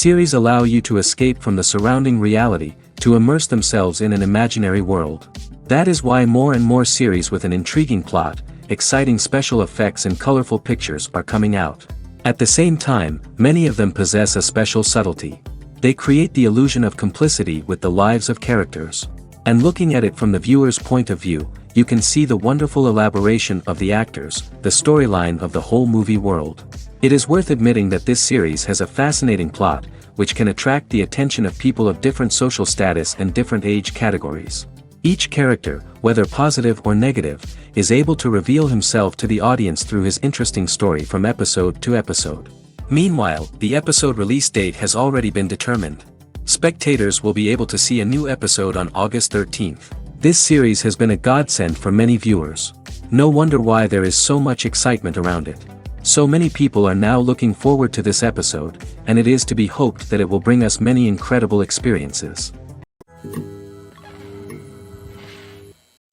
Series allow you to escape from the surrounding reality, to immerse themselves in an imaginary world. That is why more and more series with an intriguing plot, exciting special effects and colorful pictures are coming out. At the same time, many of them possess a special subtlety. They create the illusion of complicity with the lives of characters. And looking at it from the viewer's point of view, you can see the wonderful elaboration of the actors, the storyline of the whole movie world. It is worth admitting that this series has a fascinating plot, which can attract the attention of people of different social status and different age categories. Each character, whether positive or negative, is able to reveal himself to the audience through his interesting story from episode to episode. Meanwhile, the episode release date has already been determined. Spectators will be able to see a new episode on August 13th. This series has been a godsend for many viewers. No wonder why there is so much excitement around it. So many people are now looking forward to this episode, and it is to be hoped that it will bring us many incredible experiences.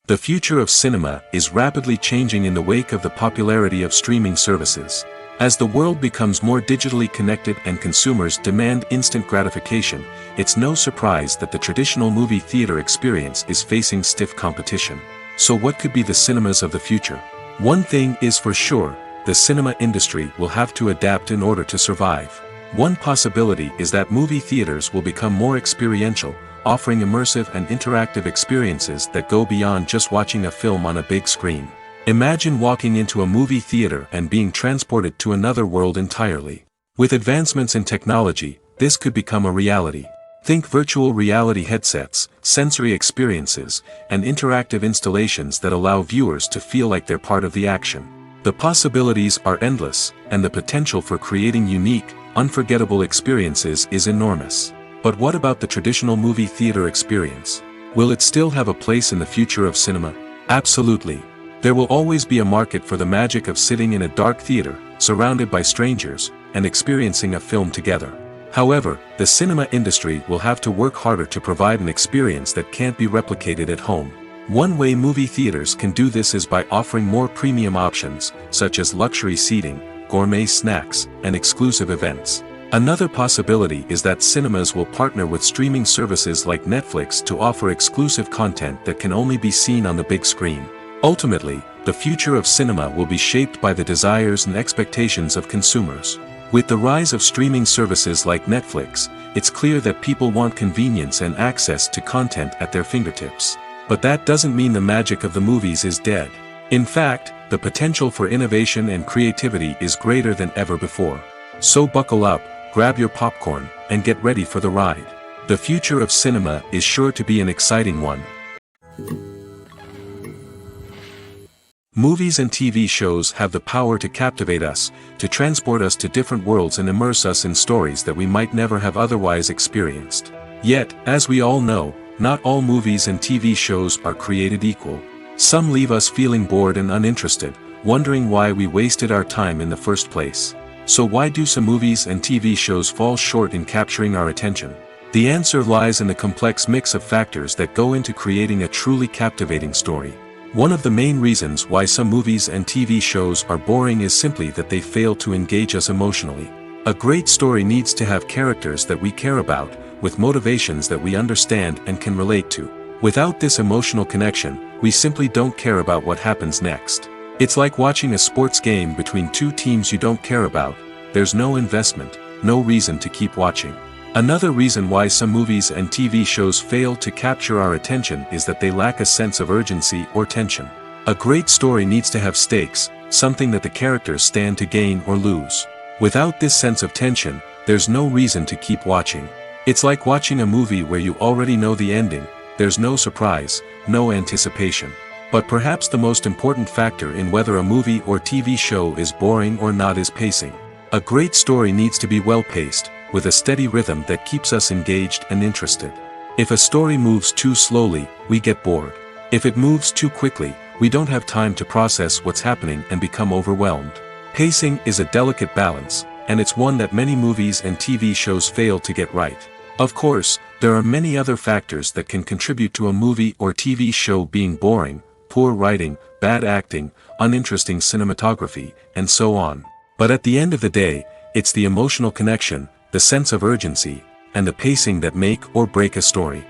The future of cinema is rapidly changing in the wake of the popularity of streaming services. As the world becomes more digitally connected and consumers demand instant gratification, it's no surprise that the traditional movie theater experience is facing stiff competition. So what could be the cinemas of the future? One thing is for sure, the cinema industry will have to adapt in order to survive. One possibility is that movie theaters will become more experiential, offering immersive and interactive experiences that go beyond just watching a film on a big screen. Imagine walking into a movie theater and being transported to another world entirely. With advancements in technology, this could become a reality. Think virtual reality headsets, sensory experiences, and interactive installations that allow viewers to feel like they're part of the action. The possibilities are endless, and the potential for creating unique, unforgettable experiences is enormous. But what about the traditional movie theater experience? Will it still have a place in the future of cinema? Absolutely. There will always be a market for the magic of sitting in a dark theater, surrounded by strangers, and experiencing a film together. However, the cinema industry will have to work harder to provide an experience that can't be replicated at home. One way movie theaters can do this is by offering more premium options, such as luxury seating, gourmet snacks, and exclusive events. Another possibility is that cinemas will partner with streaming services like Netflix to offer exclusive content that can only be seen on the big screen. Ultimately, the future of cinema will be shaped by the desires and expectations of consumers. With the rise of streaming services like Netflix, it's clear that people want convenience and access to content at their fingertips. But that doesn't mean the magic of the movies is dead. In fact, the potential for innovation and creativity is greater than ever before. So buckle up, grab your popcorn, and get ready for the ride. The future of cinema is sure to be an exciting one. Movies and TV shows have the power to captivate us, to transport us to different worlds and immerse us in stories that we might never have otherwise experienced. Yet, as we all know, not all movies and TV shows are created equal. Some leave us feeling bored and uninterested, wondering why we wasted our time in the first place. So why do some movies and TV shows fall short in capturing our attention? The answer lies in the complex mix of factors that go into creating a truly captivating story. One of the main reasons why some movies and TV shows are boring is simply that they fail to engage us emotionally. A great story needs to have characters that we care about, with motivations that we understand and can relate to. Without this emotional connection, we simply don't care about what happens next. It's like watching a sports game between two teams you don't care about. There's no investment. no reason to keep watching. Another reason why some movies and TV shows fail to capture our attention is that they lack a sense of urgency or tension. A great story needs to have stakes, something that the characters stand to gain or lose. Without this sense of tension, there's no reason to keep watching. It's like watching a movie where you already know the ending, there's no surprise, no anticipation. But perhaps the most important factor in whether a movie or TV show is boring or not is pacing. A great story needs to be well-paced, with a steady rhythm that keeps us engaged and interested. If a story moves too slowly, we get bored. If it moves too quickly, we don't have time to process what's happening and become overwhelmed. Pacing is a delicate balance, and it's one that many movies and TV shows fail to get right. Of course, there are many other factors that can contribute to a movie or TV show being boring: poor writing, bad acting, uninteresting cinematography, and so on. But at the end of the day, it's the emotional connection, the sense of urgency, and the pacing that make or break a story.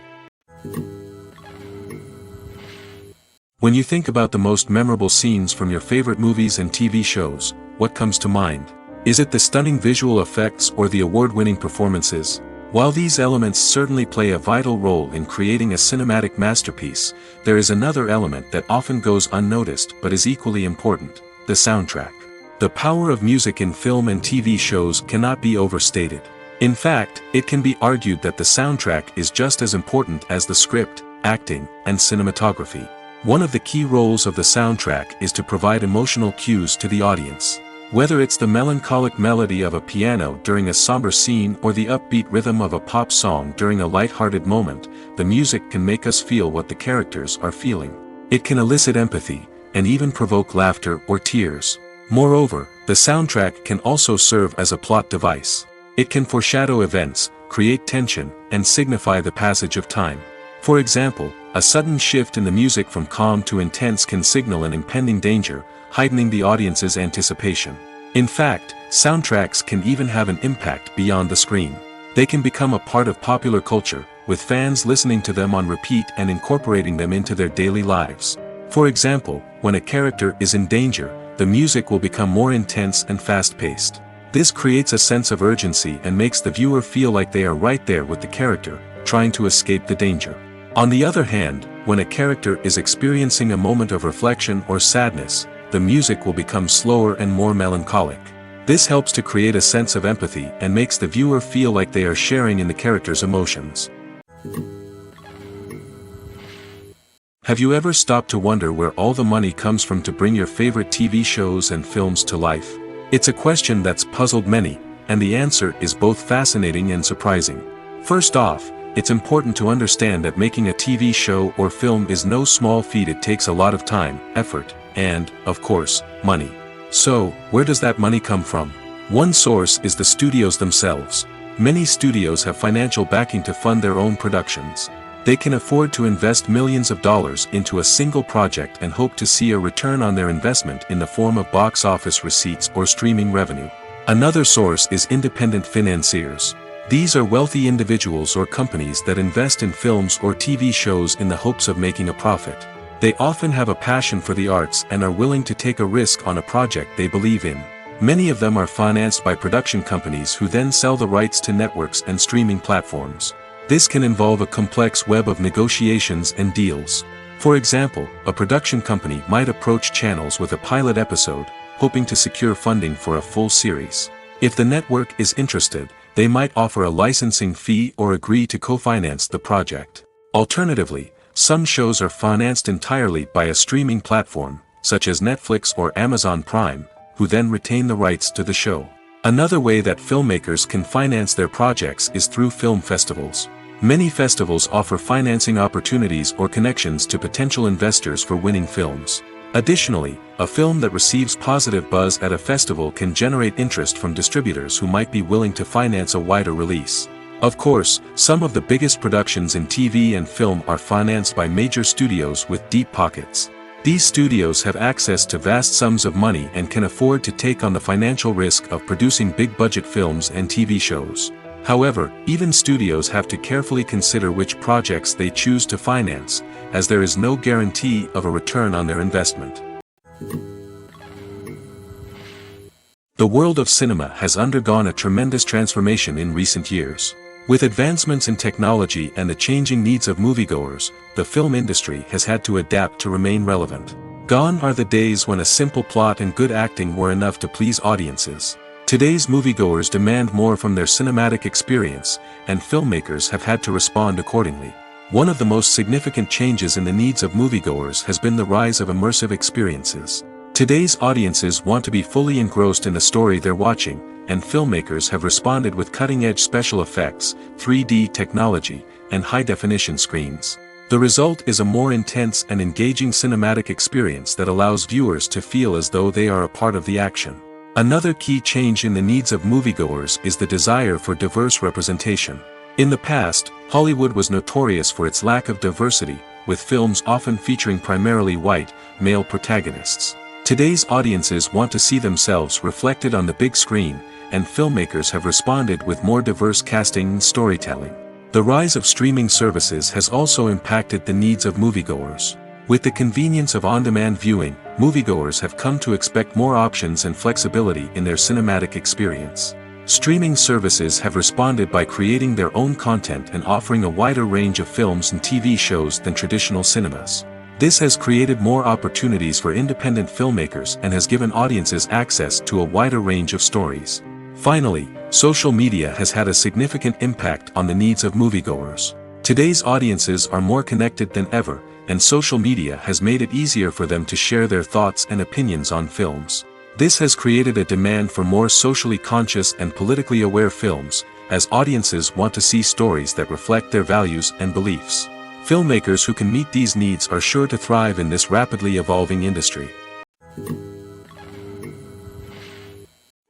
When you think about the most memorable scenes from your favorite movies and TV shows, what comes to mind? Is it the stunning visual effects or the award-winning performances? While these elements certainly play a vital role in creating a cinematic masterpiece, there is another element that often goes unnoticed but is equally important: the soundtrack. The power of music in film and TV shows cannot be overstated. In fact, it can be argued that the soundtrack is just as important as the script, acting, and cinematography. One of the key roles of the soundtrack is to provide emotional cues to the audience. Whether it's the melancholic melody of a piano during a somber scene or the upbeat rhythm of a pop song during a light-hearted moment, the music can make us feel what the characters are feeling. It can elicit empathy, and even provoke laughter or tears. Moreover, the soundtrack can also serve as a plot device. It can foreshadow events, create tension, and signify the passage of time. For example, a sudden shift in the music from calm to intense can signal an impending danger, heightening the audience's anticipation. In fact, soundtracks can even have an impact beyond the screen. They can become a part of popular culture, with fans listening to them on repeat and incorporating them into their daily lives. For example, when a character is in danger, the music will become more intense and fast-paced. This creates a sense of urgency and makes the viewer feel like they are right there with the character, trying to escape the danger. On the other hand, when a character is experiencing a moment of reflection or sadness, the music will become slower and more melancholic. This helps to create a sense of empathy and makes the viewer feel like they are sharing in the character's emotions. Have you ever stopped to wonder where all the money comes from to bring your favorite TV shows and films to life? It's a question that's puzzled many, and the answer is both fascinating and surprising. First off, it's important to understand that making a TV show or film is no small feat. It takes a lot of time, effort, and, of course, money. So, where does that money come from? One source is the studios themselves. Many studios have financial backing to fund their own productions. They can afford to invest millions of dollars into a single project and hope to see a return on their investment in the form of box office receipts or streaming revenue. Another source is independent financiers. These are wealthy individuals or companies that invest in films or TV shows in the hopes of making a profit. They often have a passion for the arts and are willing to take a risk on a project they believe in. Many of them are financed by production companies who then sell the rights to networks and streaming platforms. This can involve a complex web of negotiations and deals. For example, a production company might approach channels with a pilot episode, hoping to secure funding for a full series. If the network is interested, they might offer a licensing fee or agree to co-finance the project. Alternatively, some shows are financed entirely by a streaming platform, such as Netflix or Amazon Prime, who then retain the rights to the show. Another way that filmmakers can finance their projects is through film festivals. Many festivals offer financing opportunities or connections to potential investors for winning films. Additionally, a film that receives positive buzz at a festival can generate interest from distributors who might be willing to finance a wider release. Of course, some of the biggest productions in TV and film are financed by major studios with deep pockets. These studios have access to vast sums of money and can afford to take on the financial risk of producing big-budget films and TV shows. However, even studios have to carefully consider which projects they choose to finance, as there is no guarantee of a return on their investment. The world of cinema has undergone a tremendous transformation in recent years. With advancements in technology and the changing needs of moviegoers, the film industry has had to adapt to remain relevant. Gone are the days when a simple plot and good acting were enough to please audiences. Today's moviegoers demand more from their cinematic experience, and filmmakers have had to respond accordingly. One of the most significant changes in the needs of moviegoers has been the rise of immersive experiences. Today's audiences want to be fully engrossed in the story they're watching, and filmmakers have responded with cutting-edge special effects, 3D technology, and high-definition screens. The result is a more intense and engaging cinematic experience that allows viewers to feel as though they are a part of the action. Another key change in the needs of moviegoers is the desire for diverse representation. In the past, Hollywood was notorious for its lack of diversity, with films often featuring primarily white, male protagonists. Today's audiences want to see themselves reflected on the big screen, and filmmakers have responded with more diverse casting and storytelling. The rise of streaming services has also impacted the needs of moviegoers. With the convenience of on-demand viewing, moviegoers have come to expect more options and flexibility in their cinematic experience. Streaming services have responded by creating their own content and offering a wider range of films and TV shows than traditional cinemas. This has created more opportunities for independent filmmakers and has given audiences access to a wider range of stories. Finally, social media has had a significant impact on the needs of moviegoers. Today's audiences are more connected than ever, and social media has made it easier for them to share their thoughts and opinions on films. This has created a demand for more socially conscious and politically aware films, as audiences want to see stories that reflect their values and beliefs. Filmmakers who can meet these needs are sure to thrive in this rapidly evolving industry.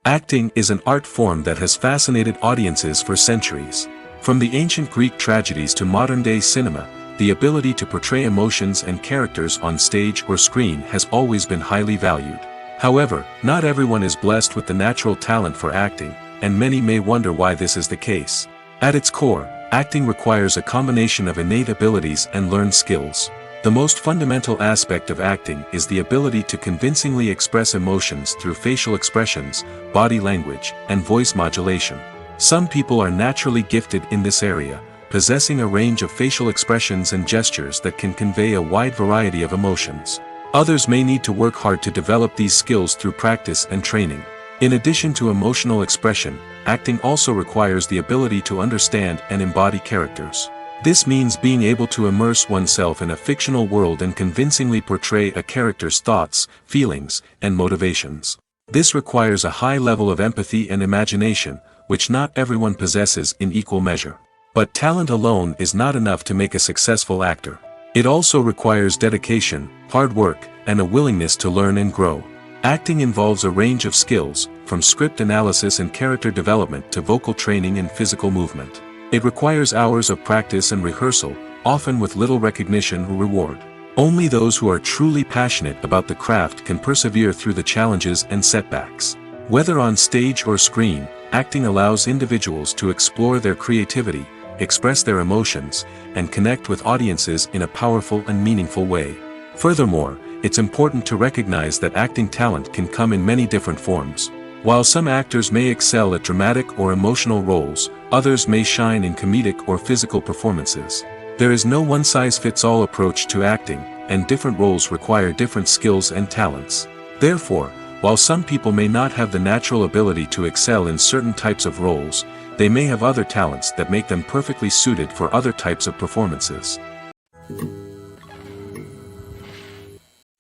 Acting is an art form that has fascinated audiences for centuries. From the ancient Greek tragedies to modern-day cinema, the ability to portray emotions and characters on stage or screen has always been highly valued. However, not everyone is blessed with the natural talent for acting, and many may wonder why this is the case. At its core, acting requires a combination of innate abilities and learned skills. The most fundamental aspect of acting is the ability to convincingly express emotions through facial expressions, body language, and voice modulation. Some people are naturally gifted in this area, possessing a range of facial expressions and gestures that can convey a wide variety of emotions. Others may need to work hard to develop these skills through practice and training. In addition to emotional expression, acting also requires the ability to understand and embody characters. This means being able to immerse oneself in a fictional world and convincingly portray a character's thoughts, feelings, and motivations. This requires a high level of empathy and imagination, which not everyone possesses in equal measure. But talent alone is not enough to make a successful actor. It also requires dedication, hard work, and a willingness to learn and grow. Acting involves a range of skills, from script analysis and character development to vocal training and physical movement. It requires hours of practice and rehearsal, often with little recognition or reward. Only those who are truly passionate about the craft can persevere through the challenges and setbacks. Whether on stage or screen, acting allows individuals to explore their creativity, express their emotions, and connect with audiences in a powerful and meaningful way. Furthermore, it's important to recognize that acting talent can come in many different forms. While some actors may excel at dramatic or emotional roles, others may shine in comedic or physical performances. There is no one-size-fits-all approach to acting, and different roles require different skills and talents. Therefore, while some people may not have the natural ability to excel in certain types of roles, they may have other talents that make them perfectly suited for other types of performances.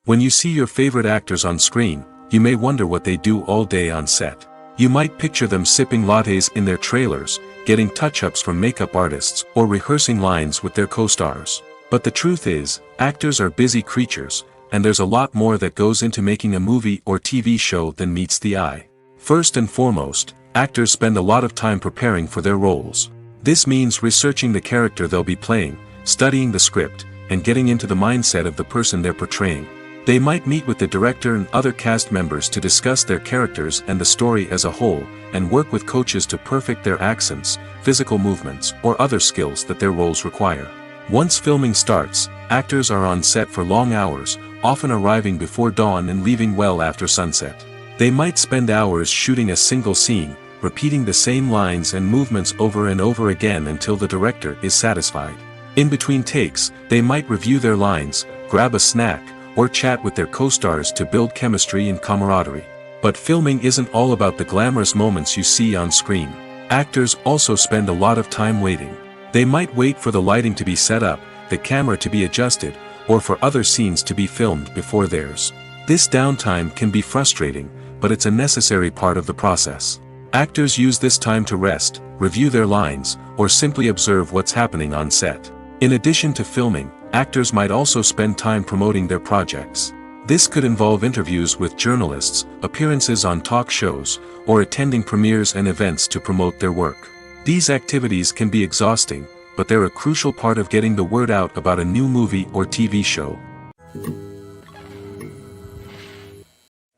When you see your favorite actors on screen, you may wonder what they do all day on set. You might picture them sipping lattes in their trailers, getting touch-ups from makeup artists, or rehearsing lines with their co-stars. But the truth is, actors are busy creatures, and there's a lot more that goes into making a movie or TV show than meets the eye. First and foremost, actors spend a lot of time preparing for their roles. This means researching the character they'll be playing, studying the script, and getting into the mindset of the person they're portraying. They might meet with the director and other cast members to discuss their characters and the story as a whole, and work with coaches to perfect their accents, physical movements, or other skills that their roles require. Once filming starts, actors are on set for long hours, often arriving before dawn and leaving well after sunset. They might spend hours shooting a single scene, repeating the same lines and movements over and over again until the director is satisfied. In between takes, they might review their lines, grab a snack, or chat with their co-stars to build chemistry and camaraderie. But filming isn't all about the glamorous moments you see on screen. Actors also spend a lot of time waiting. They might wait for the lighting to be set up, the camera to be adjusted, or for other scenes to be filmed before theirs. This downtime can be frustrating, but it's a necessary part of the process. Actors use this time to rest, review their lines, or simply observe what's happening on set. In addition to filming, actors might also spend time promoting their projects. This could involve interviews with journalists, appearances on talk shows, or attending premieres and events to promote their work. These activities can be exhausting, but they're a crucial part of getting the word out about a new movie or TV show.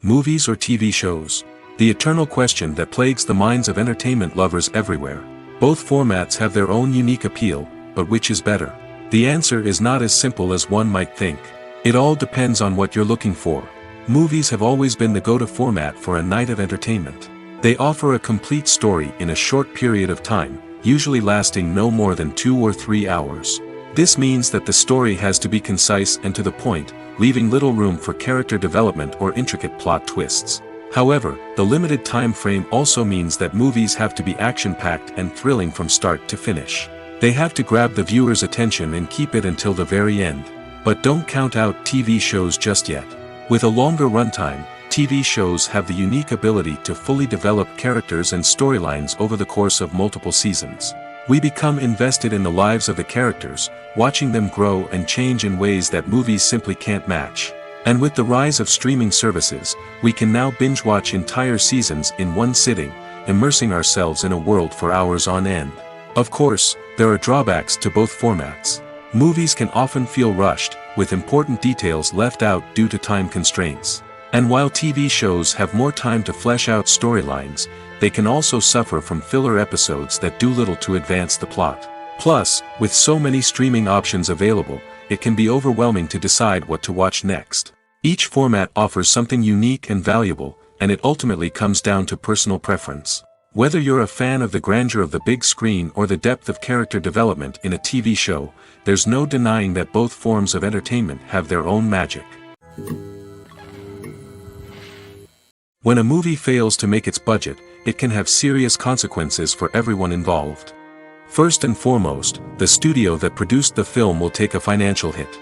Movies or TV shows? The eternal question that plagues the minds of entertainment lovers everywhere. Both formats have their own unique appeal, but which is better? The answer is not as simple as one might think. It all depends on what you're looking for. Movies have always been the go-to format for a night of entertainment. They offer a complete story in a short period of time, usually lasting no more than 2 or 3 hours. This means that the story has to be concise and to the point, leaving little room for character development or intricate plot twists. However, the limited time frame also means that movies have to be action-packed and thrilling from start to finish. They have to grab the viewer's attention and keep it until the very end. But don't count out TV shows just yet. With a longer runtime, TV shows have the unique ability to fully develop characters and storylines over the course of multiple seasons. We become invested in the lives of the characters, watching them grow and change in ways that movies simply can't match. And with the rise of streaming services, we can now binge-watch entire seasons in one sitting, immersing ourselves in a world for hours on end. Of course, there are drawbacks to both formats. Movies can often feel rushed, with important details left out due to time constraints. And while TV shows have more time to flesh out storylines, they can also suffer from filler episodes that do little to advance the plot. Plus, with so many streaming options available, it can be overwhelming to decide what to watch next. Each format offers something unique and valuable, and it ultimately comes down to personal preference. Whether you're a fan of the grandeur of the big screen or the depth of character development in a TV show, there's no denying that both forms of entertainment have their own magic. When a movie fails to make its budget, it can have serious consequences for everyone involved. First and foremost, the studio that produced the film will take a financial hit.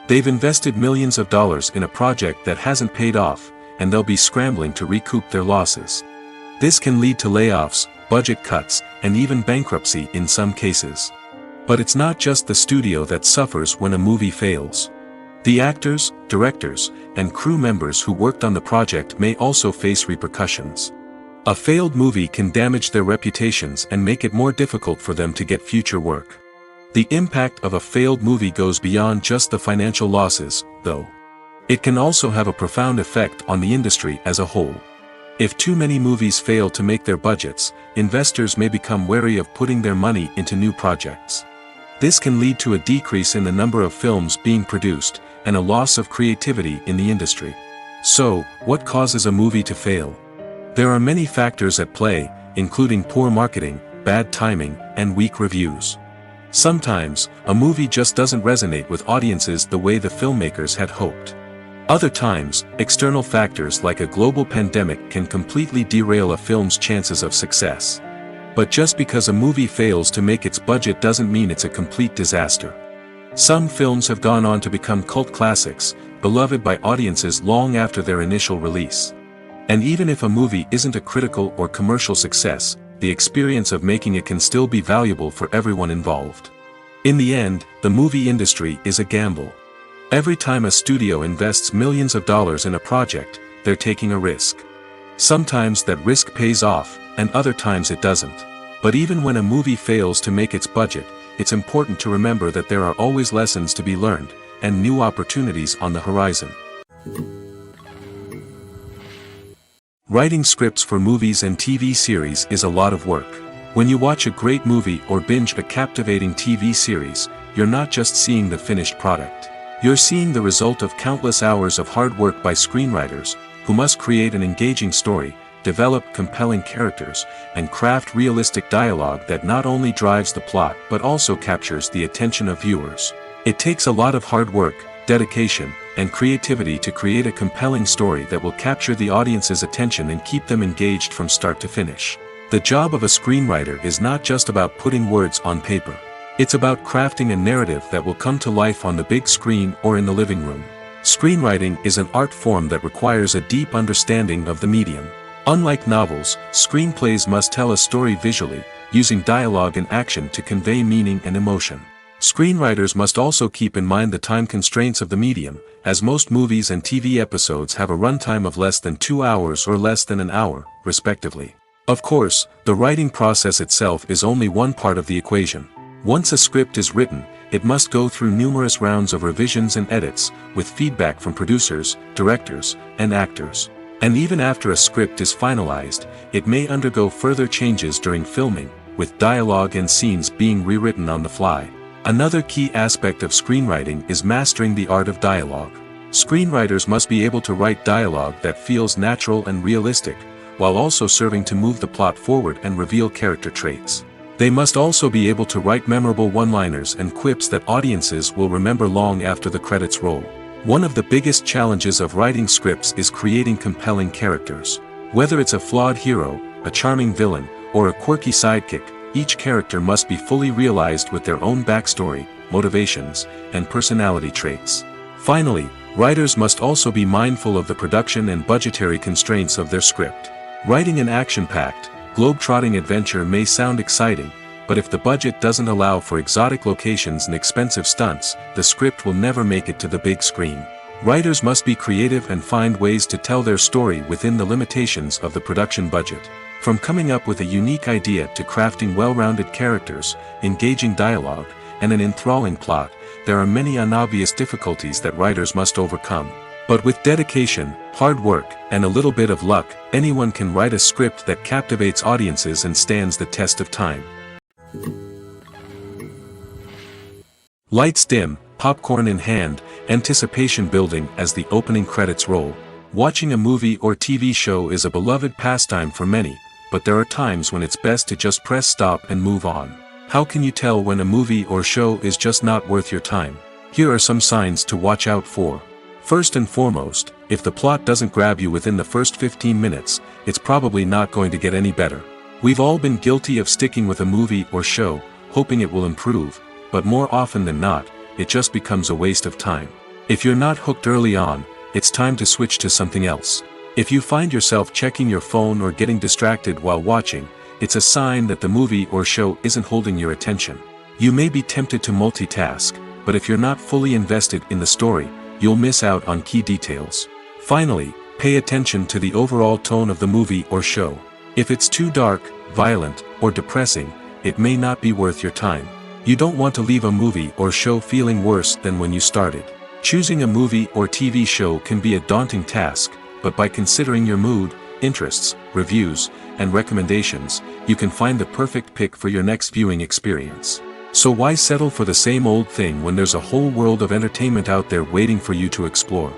They've invested millions of dollars in a project that hasn't paid off, and they'll be scrambling to recoup their losses. This can lead to layoffs, budget cuts, and even bankruptcy in some cases. But it's not just the studio that suffers when a movie fails. The actors, directors, and crew members who worked on the project may also face repercussions. A failed movie can damage their reputations and make it more difficult for them to get future work. The impact of a failed movie goes beyond just the financial losses, though. It can also have a profound effect on the industry as a whole. If too many movies fail to make their budgets, investors may become wary of putting their money into new projects. This can lead to a decrease in the number of films being produced, and a loss of creativity in the industry. So, what causes a movie to fail? There are many factors at play, including poor marketing, bad timing, and weak reviews. Sometimes, a movie just doesn't resonate with audiences the way the filmmakers had hoped. Other times, external factors like a global pandemic can completely derail a film's chances of success. But just because a movie fails to make its budget doesn't mean it's a complete disaster. Some films have gone on to become cult classics, beloved by audiences long after their initial release. And even if a movie isn't a critical or commercial success, the experience of making it can still be valuable for everyone involved. In the end, the movie industry is a gamble. Every time a studio invests millions of dollars in a project, they're taking a risk. Sometimes that risk pays off, and other times it doesn't. But even when a movie fails to make its budget, it's important to remember that there are always lessons to be learned, and new opportunities on the horizon. Writing scripts for movies and TV series is a lot of work. When you watch a great movie or binge a captivating TV series, you're not just seeing the finished product. You're seeing the result of countless hours of hard work by screenwriters, who must create an engaging story, develop compelling characters, and craft realistic dialogue that not only drives the plot but also captures the attention of viewers. It takes a lot of hard work, dedication, and creativity to create a compelling story that will capture the audience's attention and keep them engaged from start to finish. The job of a screenwriter is not just about putting words on paper. It's about crafting a narrative that will come to life on the big screen or in the living room. Screenwriting is an art form that requires a deep understanding of the medium. Unlike novels, screenplays must tell a story visually, using dialogue and action to convey meaning and emotion. Screenwriters must also keep in mind the time constraints of the medium, as most movies and TV episodes have a runtime of less than 2 hours or less than an hour, respectively. Of course, the writing process itself is only one part of the equation. Once a script is written, it must go through numerous rounds of revisions and edits, with feedback from producers, directors, and actors. And even after a script is finalized, it may undergo further changes during filming, with dialogue and scenes being rewritten on the fly. Another key aspect of screenwriting is mastering the art of dialogue. Screenwriters must be able to write dialogue that feels natural and realistic, while also serving to move the plot forward and reveal character traits. They must also be able to write memorable one-liners and quips that audiences will remember long after the credits roll. One of the biggest challenges of writing scripts is creating compelling characters. Whether it's a flawed hero, a charming villain, or a quirky sidekick, each character must be fully realized with their own backstory, motivations, and personality traits. Finally, writers must also be mindful of the production and budgetary constraints of their script. Writing an action-packed, globe-trotting adventure may sound exciting, but if the budget doesn't allow for exotic locations and expensive stunts, the script will never make it to the big screen. Writers must be creative and find ways to tell their story within the limitations of the production budget. From coming up with a unique idea to crafting well-rounded characters, engaging dialogue, and an enthralling plot, there are many unobvious difficulties that writers must overcome. But with dedication, hard work, and a little bit of luck, anyone can write a script that captivates audiences and stands the test of time. Lights dim, popcorn in hand, anticipation building as the opening credits roll. Watching a movie or TV show is a beloved pastime for many, but there are times when it's best to just press stop and move on. How can you tell when a movie or show is just not worth your time? Here are some signs to watch out for. First and foremost, if the plot doesn't grab you within the first 15 minutes, it's probably not going to get any better. We've all been guilty of sticking with a movie or show, hoping it will improve, but more often than not, it just becomes a waste of time. If you're not hooked early on, it's time to switch to something else. If you find yourself checking your phone or getting distracted while watching, it's a sign that the movie or show isn't holding your attention. You may be tempted to multitask, but if you're not fully invested in the story, you'll miss out on key details. Finally, pay attention to the overall tone of the movie or show. If it's too dark, violent, or depressing, it may not be worth your time. You don't want to leave a movie or show feeling worse than when you started. Choosing a movie or TV show can be a daunting task, but by considering your mood, interests, reviews, and recommendations, you can find the perfect pick for your next viewing experience. So why settle for the same old thing when there's a whole world of entertainment out there waiting for you to explore?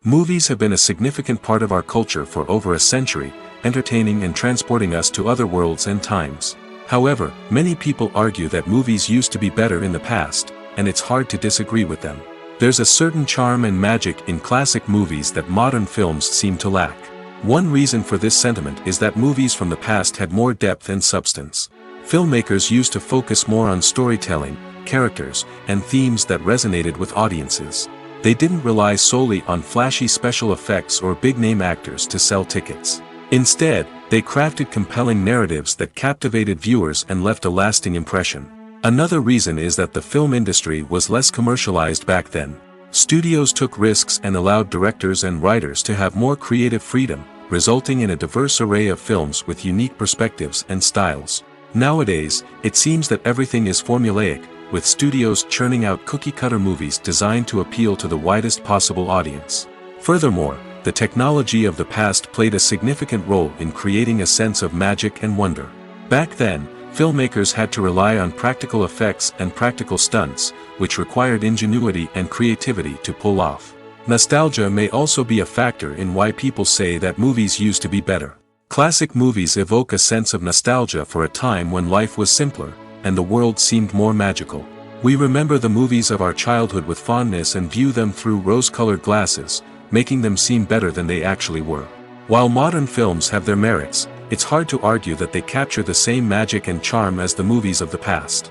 Movies have been a significant part of our culture for over a century, entertaining and transporting us to other worlds and times. However, many people argue that movies used to be better in the past, and it's hard to disagree with them. There's a certain charm and magic in classic movies that modern films seem to lack. One reason for this sentiment is that movies from the past had more depth and substance. Filmmakers used to focus more on storytelling, characters, and themes that resonated with audiences. They didn't rely solely on flashy special effects or big-name actors to sell tickets. Instead, they crafted compelling narratives that captivated viewers and left a lasting impression. Another reason is that the film industry was less commercialized back then. Studios took risks and allowed directors and writers to have more creative freedom, resulting in a diverse array of films with unique perspectives and styles. Nowadays, it seems that everything is formulaic, with studios churning out cookie-cutter movies designed to appeal to the widest possible audience. Furthermore, the technology of the past played a significant role in creating a sense of magic and wonder. Back then, filmmakers had to rely on practical effects and practical stunts, which required ingenuity and creativity to pull off. Nostalgia may also be a factor in why people say that movies used to be better. Classic movies evoke a sense of nostalgia for a time when life was simpler, and the world seemed more magical. We remember the movies of our childhood with fondness and view them through rose-colored glasses, making them seem better than they actually were. While modern films have their merits, it's hard to argue that they capture the same magic and charm as the movies of the past.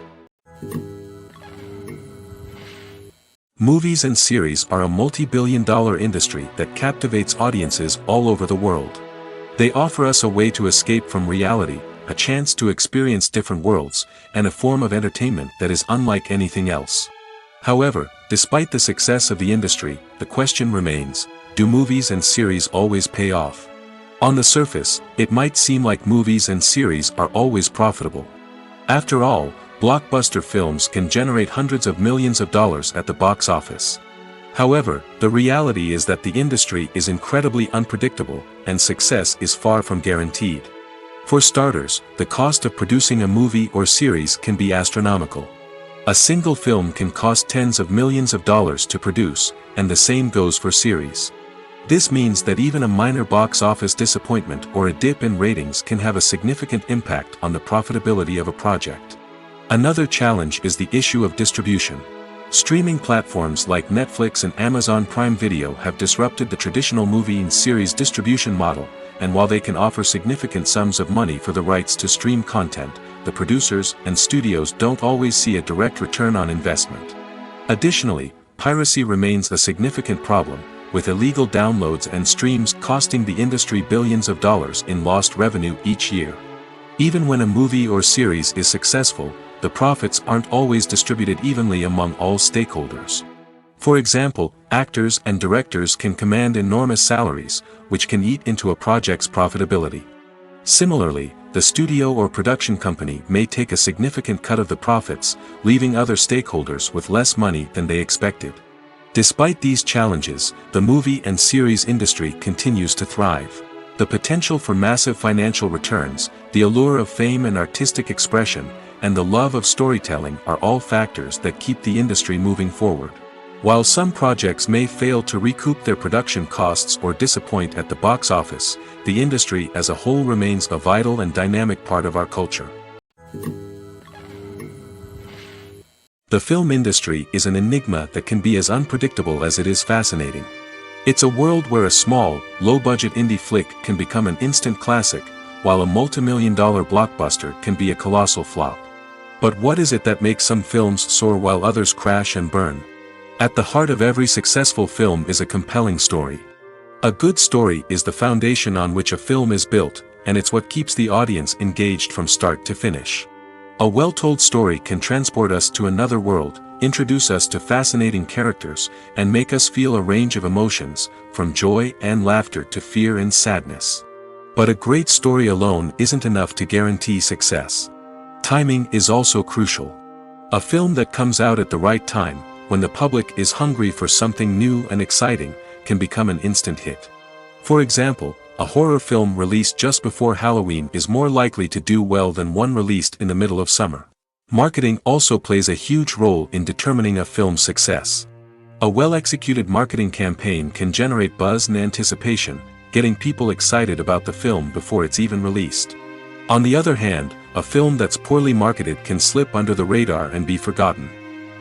Movies and series are a multi-billion-dollar industry that captivates audiences all over the world. They offer us a way to escape from reality, a chance to experience different worlds, and a form of entertainment that is unlike anything else. However, despite the success of the industry, the question remains, do movies and series always pay off? On the surface, it might seem like movies and series are always profitable. After all, blockbuster films can generate hundreds of millions of dollars at the box office. However, the reality is that the industry is incredibly unpredictable, and success is far from guaranteed. For starters, the cost of producing a movie or series can be astronomical. A single film can cost tens of millions of dollars to produce, and the same goes for series. This means that even a minor box office disappointment or a dip in ratings can have a significant impact on the profitability of a project. Another challenge is the issue of distribution. Streaming platforms like Netflix and Amazon Prime Video have disrupted the traditional movie and series distribution model, and while they can offer significant sums of money for the rights to stream content, the producers and studios don't always see a direct return on investment. Additionally, piracy remains a significant problem, with illegal downloads and streams costing the industry billions of dollars in lost revenue each year. Even when a movie or series is successful, the profits aren't always distributed evenly among all stakeholders. For example, actors and directors can command enormous salaries, which can eat into a project's profitability. Similarly, the studio or production company may take a significant cut of the profits, leaving other stakeholders with less money than they expected. Despite these challenges, the movie and series industry continues to thrive. The potential for massive financial returns, the allure of fame and artistic expression, and the love of storytelling are all factors that keep the industry moving forward. While some projects may fail to recoup their production costs or disappoint at the box office, the industry as a whole remains a vital and dynamic part of our culture. The film industry is an enigma that can be as unpredictable as it is fascinating. It's a world where a small, low-budget indie flick can become an instant classic, while a multi-million-dollar blockbuster can be a colossal flop. But what is it that makes some films soar while others crash and burn? At the heart of every successful film is a compelling story. A good story is the foundation on which a film is built, and it's what keeps the audience engaged from start to finish. A well-told story can transport us to another world, introduce us to fascinating characters, and make us feel a range of emotions, from joy and laughter to fear and sadness. But a great story alone isn't enough to guarantee success. Timing is also crucial. A film that comes out at the right time, when the public is hungry for something new and exciting, can become an instant hit. For example, a horror film released just before Halloween is more likely to do well than one released in the middle of summer. Marketing also plays a huge role in determining a film's success. A well-executed marketing campaign can generate buzz and anticipation, getting people excited about the film before it's even released. On the other hand, a film that's poorly marketed can slip under the radar and be forgotten.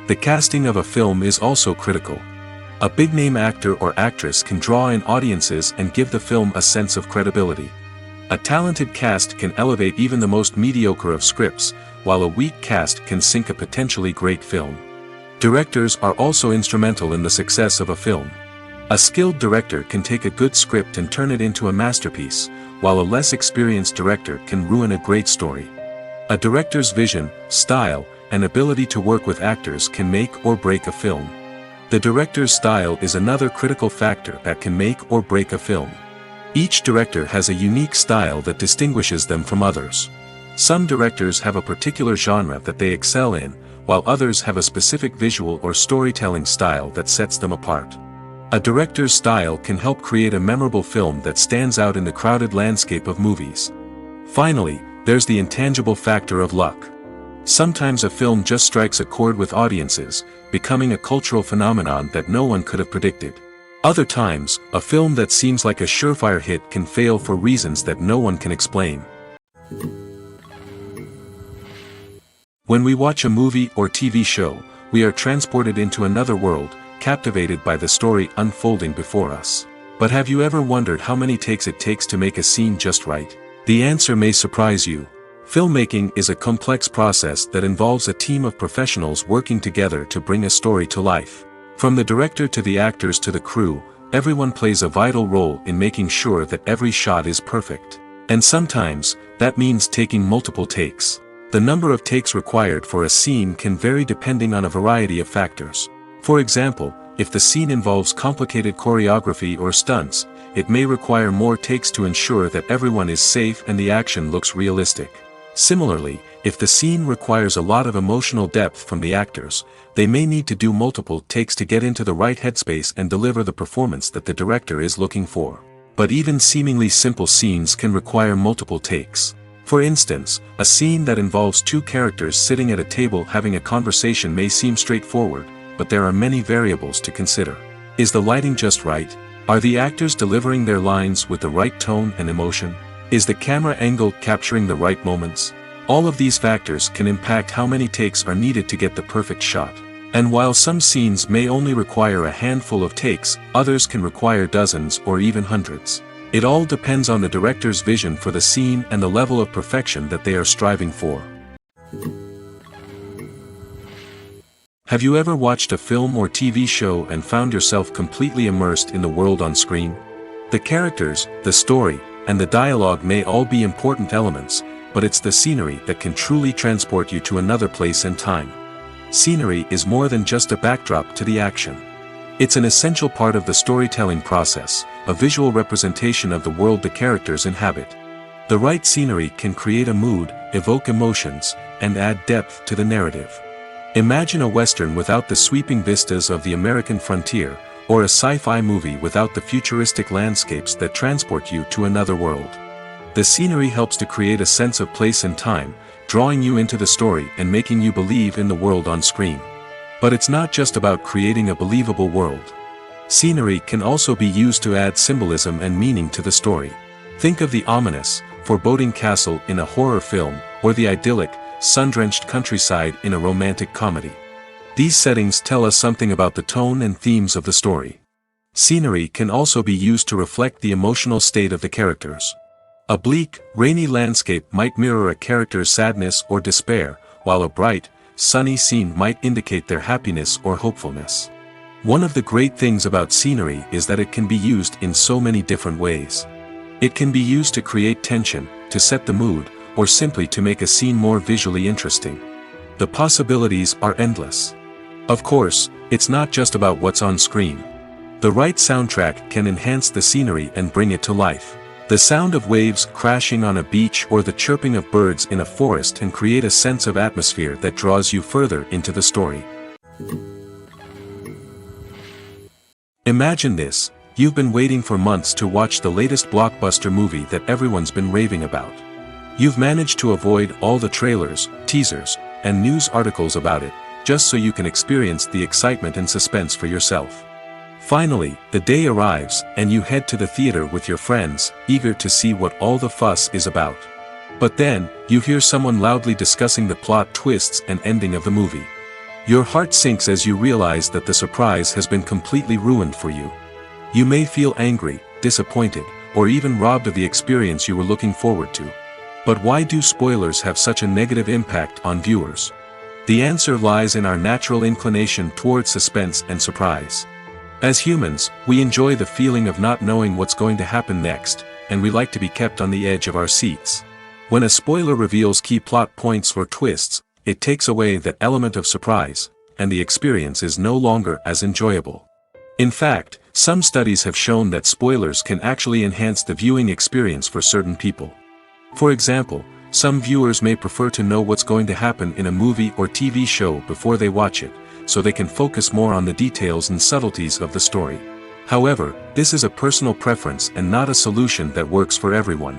The casting of a film is also critical. A big-name actor or actress can draw in audiences and give the film a sense of credibility. A talented cast can elevate even the most mediocre of scripts, while a weak cast can sink a potentially great film. Directors are also instrumental in the success of a film. A skilled director can take a good script and turn it into a masterpiece, while a less experienced director can ruin a great story. A director's vision, style, and ability to work with actors can make or break a film. The director's style is another critical factor that can make or break a film. Each director has a unique style that distinguishes them from others. Some directors have a particular genre that they excel in, while others have a specific visual or storytelling style that sets them apart. A director's style can help create a memorable film that stands out in the crowded landscape of movies. Finally, there's the intangible factor of luck. Sometimes a film just strikes a chord with audiences, becoming a cultural phenomenon that no one could have predicted. Other times, a film that seems like a surefire hit can fail for reasons that no one can explain. When we watch a movie or TV show, we are transported into another world, captivated by the story unfolding before us. But have you ever wondered how many takes it takes to make a scene just right? The answer may surprise you. Filmmaking is a complex process that involves a team of professionals working together to bring a story to life. From the director to the actors to the crew, everyone plays a vital role in making sure that every shot is perfect. And sometimes, that means taking multiple takes. The number of takes required for a scene can vary depending on a variety of factors. For example, if the scene involves complicated choreography or stunts, it may require more takes to ensure that everyone is safe and the action looks realistic. Similarly, if the scene requires a lot of emotional depth from the actors, they may need to do multiple takes to get into the right headspace and deliver the performance that the director is looking for. But even seemingly simple scenes can require multiple takes. For instance, a scene that involves two characters sitting at a table having a conversation may seem straightforward, but there are many variables to consider. Is the lighting just right? Are the actors delivering their lines with the right tone and emotion? Is the camera angle capturing the right moments? All of these factors can impact how many takes are needed to get the perfect shot. And while some scenes may only require a handful of takes, others can require dozens or even hundreds. It all depends on the director's vision for the scene and the level of perfection that they are striving for. Have you ever watched a film or TV show and found yourself completely immersed in the world on screen? The characters, the story, and the dialogue may all be important elements, but it's the scenery that can truly transport you to another place and time. Scenery is more than just a backdrop to the action. It's an essential part of the storytelling process, a visual representation of the world the characters inhabit. The right scenery can create a mood, evoke emotions, and add depth to the narrative. Imagine a Western without the sweeping vistas of the American frontier, or a sci-fi movie without the futuristic landscapes that transport you to another world. The scenery helps to create a sense of place and time, drawing you into the story and making you believe in the world on screen. But it's not just about creating a believable world. Scenery can also be used to add symbolism and meaning to the story. Think of the ominous, foreboding castle in a horror film, or the idyllic, sun-drenched countryside in a romantic comedy. These settings tell us something about the tone and themes of the story. Scenery can also be used to reflect the emotional state of the characters. A bleak, rainy landscape might mirror a character's sadness or despair, while a bright, sunny scene might indicate their happiness or hopefulness. One of the great things about scenery is that it can be used in so many different ways. It can be used to create tension, to set the mood, or simply to make a scene more visually interesting. The possibilities are endless. Of course, it's not just about what's on screen. The right soundtrack can enhance the scenery and bring it to life. The sound of waves crashing on a beach or the chirping of birds in a forest can create a sense of atmosphere that draws you further into the story. Imagine this: you've been waiting for months to watch the latest blockbuster movie that everyone's been raving about. You've managed to avoid all the trailers, teasers, and news articles about it, just so you can experience the excitement and suspense for yourself. Finally, the day arrives, and you head to the theater with your friends, eager to see what all the fuss is about. But then, you hear someone loudly discussing the plot twists and ending of the movie. Your heart sinks as you realize that the surprise has been completely ruined for you. You may feel angry, disappointed, or even robbed of the experience you were looking forward to. But why do spoilers have such a negative impact on viewers? The answer lies in our natural inclination toward suspense and surprise. As humans, we enjoy the feeling of not knowing what's going to happen next, and we like to be kept on the edge of our seats. When a spoiler reveals key plot points or twists, it takes away that element of surprise, and the experience is no longer as enjoyable. In fact, some studies have shown that spoilers can actually enhance the viewing experience for certain people. For example, some viewers may prefer to know what's going to happen in a movie or TV show before they watch it, so they can focus more on the details and subtleties of the story. However, this is a personal preference and not a solution that works for everyone.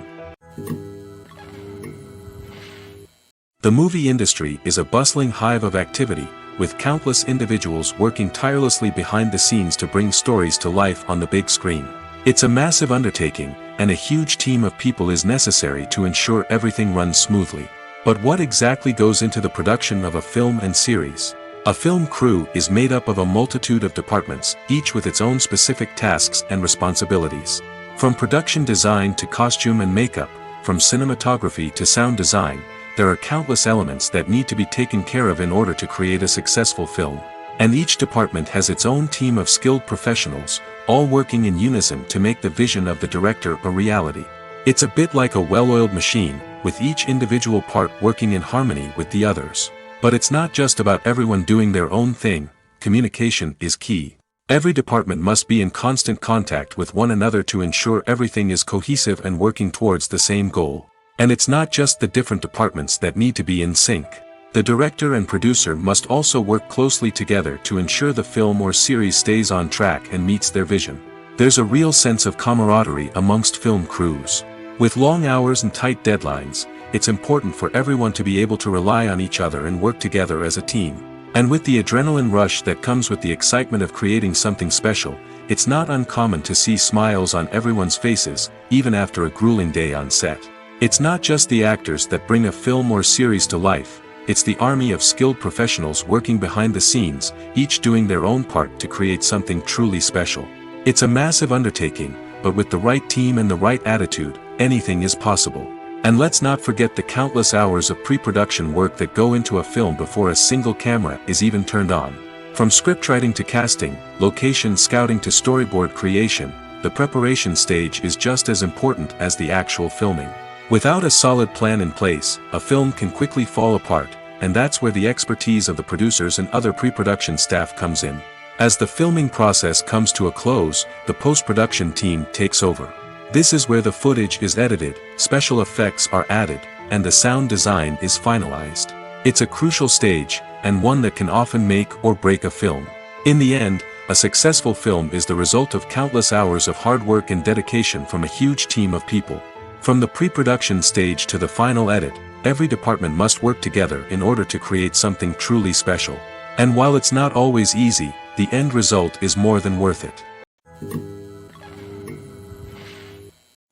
The movie industry is a bustling hive of activity, with countless individuals working tirelessly behind the scenes to bring stories to life on the big screen. It's a massive undertaking, and a huge team of people is necessary to ensure everything runs smoothly. But what exactly goes into the production of a film and series? A film crew is made up of a multitude of departments, each with its own specific tasks and responsibilities. From production design to costume and makeup, from cinematography to sound design, there are countless elements that need to be taken care of in order to create a successful film. And each department has its own team of skilled professionals, all working in unison to make the vision of the director a reality. It's a bit like a well-oiled machine, with each individual part working in harmony with the others. But it's not just about everyone doing their own thing. Communication is key. Every department must be in constant contact with one another to ensure everything is cohesive and working towards the same goal. And it's not just the different departments that need to be in sync. The director and producer must also work closely together to ensure the film or series stays on track and meets their vision. There's a real sense of camaraderie amongst film crews. With long hours and tight deadlines, it's important for everyone to be able to rely on each other and work together as a team. And with the adrenaline rush that comes with the excitement of creating something special, it's not uncommon to see smiles on everyone's faces, even after a grueling day on set. It's not just the actors that bring a film or series to life, it's the army of skilled professionals working behind the scenes, each doing their own part to create something truly special. It's a massive undertaking, but with the right team and the right attitude, anything is possible. And let's not forget the countless hours of pre-production work that go into a film before a single camera is even turned on. From scriptwriting to casting, location scouting to storyboard creation, the preparation stage is just as important as the actual filming. Without a solid plan in place, a film can quickly fall apart, and that's where the expertise of the producers and other pre-production staff comes in. As the filming process comes to a close, the post-production team takes over. This is where the footage is edited, special effects are added, and the sound design is finalized. It's a crucial stage, and one that can often make or break a film. In the end, a successful film is the result of countless hours of hard work and dedication from a huge team of people. From the pre-production stage to the final edit, every department must work together in order to create something truly special. And while it's not always easy, the end result is more than worth it.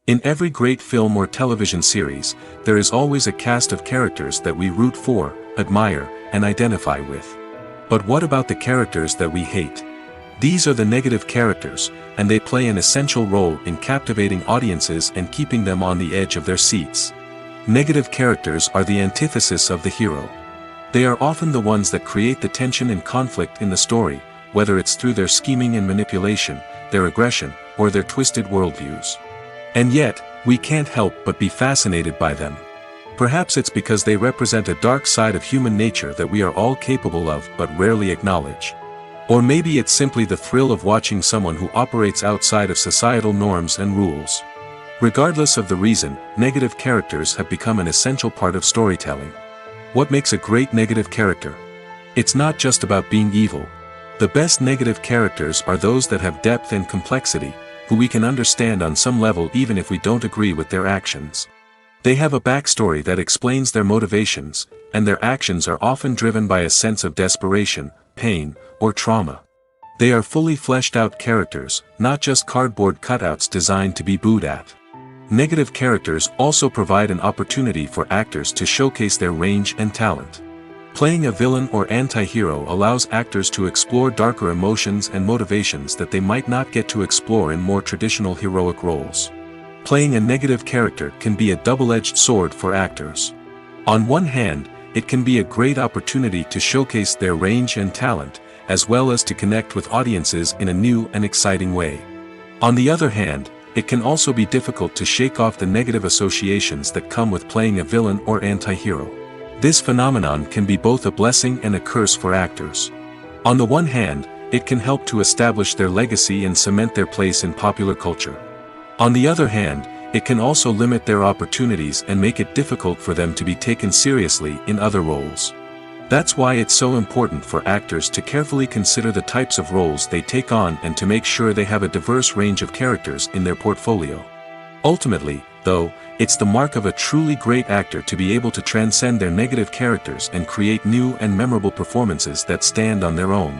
In every great film or television series, there is always a cast of characters that we root for, admire, and identify with. But what about the characters that we hate? These are the negative characters, and they play an essential role in captivating audiences and keeping them on the edge of their seats. Negative characters are the antithesis of the hero. They are often the ones that create the tension and conflict in the story, whether it's through their scheming and manipulation, their aggression, or their twisted worldviews. And yet, we can't help but be fascinated by them. Perhaps it's because they represent a dark side of human nature that we are all capable of but rarely acknowledge. Or maybe it's simply the thrill of watching someone who operates outside of societal norms and rules. Regardless of the reason, negative characters have become an essential part of storytelling. What makes a great negative character? It's not just about being evil. The best negative characters are those that have depth and complexity, who we can understand on some level even if we don't agree with their actions. They have a backstory that explains their motivations, and their actions are often driven by a sense of desperation, pain, or trauma. They are fully fleshed out characters, not just cardboard cutouts designed to be booed at. Negative characters also provide an opportunity for actors to showcase their range and talent. Playing a villain or anti-hero allows actors to explore darker emotions and motivations that they might not get to explore in more traditional heroic roles. Playing a negative character can be a double-edged sword for actors. On one hand, it can be a great opportunity to showcase their range and talent, as well as to connect with audiences in a new and exciting way. On the other hand, it can also be difficult to shake off the negative associations that come with playing a villain or anti-hero. This phenomenon can be both a blessing and a curse for actors. On the one hand, it can help to establish their legacy and cement their place in popular culture. On the other hand, it can also limit their opportunities and make it difficult for them to be taken seriously in other roles. That's why it's so important for actors to carefully consider the types of roles they take on and to make sure they have a diverse range of characters in their portfolio. Ultimately, though, It's the mark of a truly great actor to be able to transcend their negative characters and create new and memorable performances that stand on their own.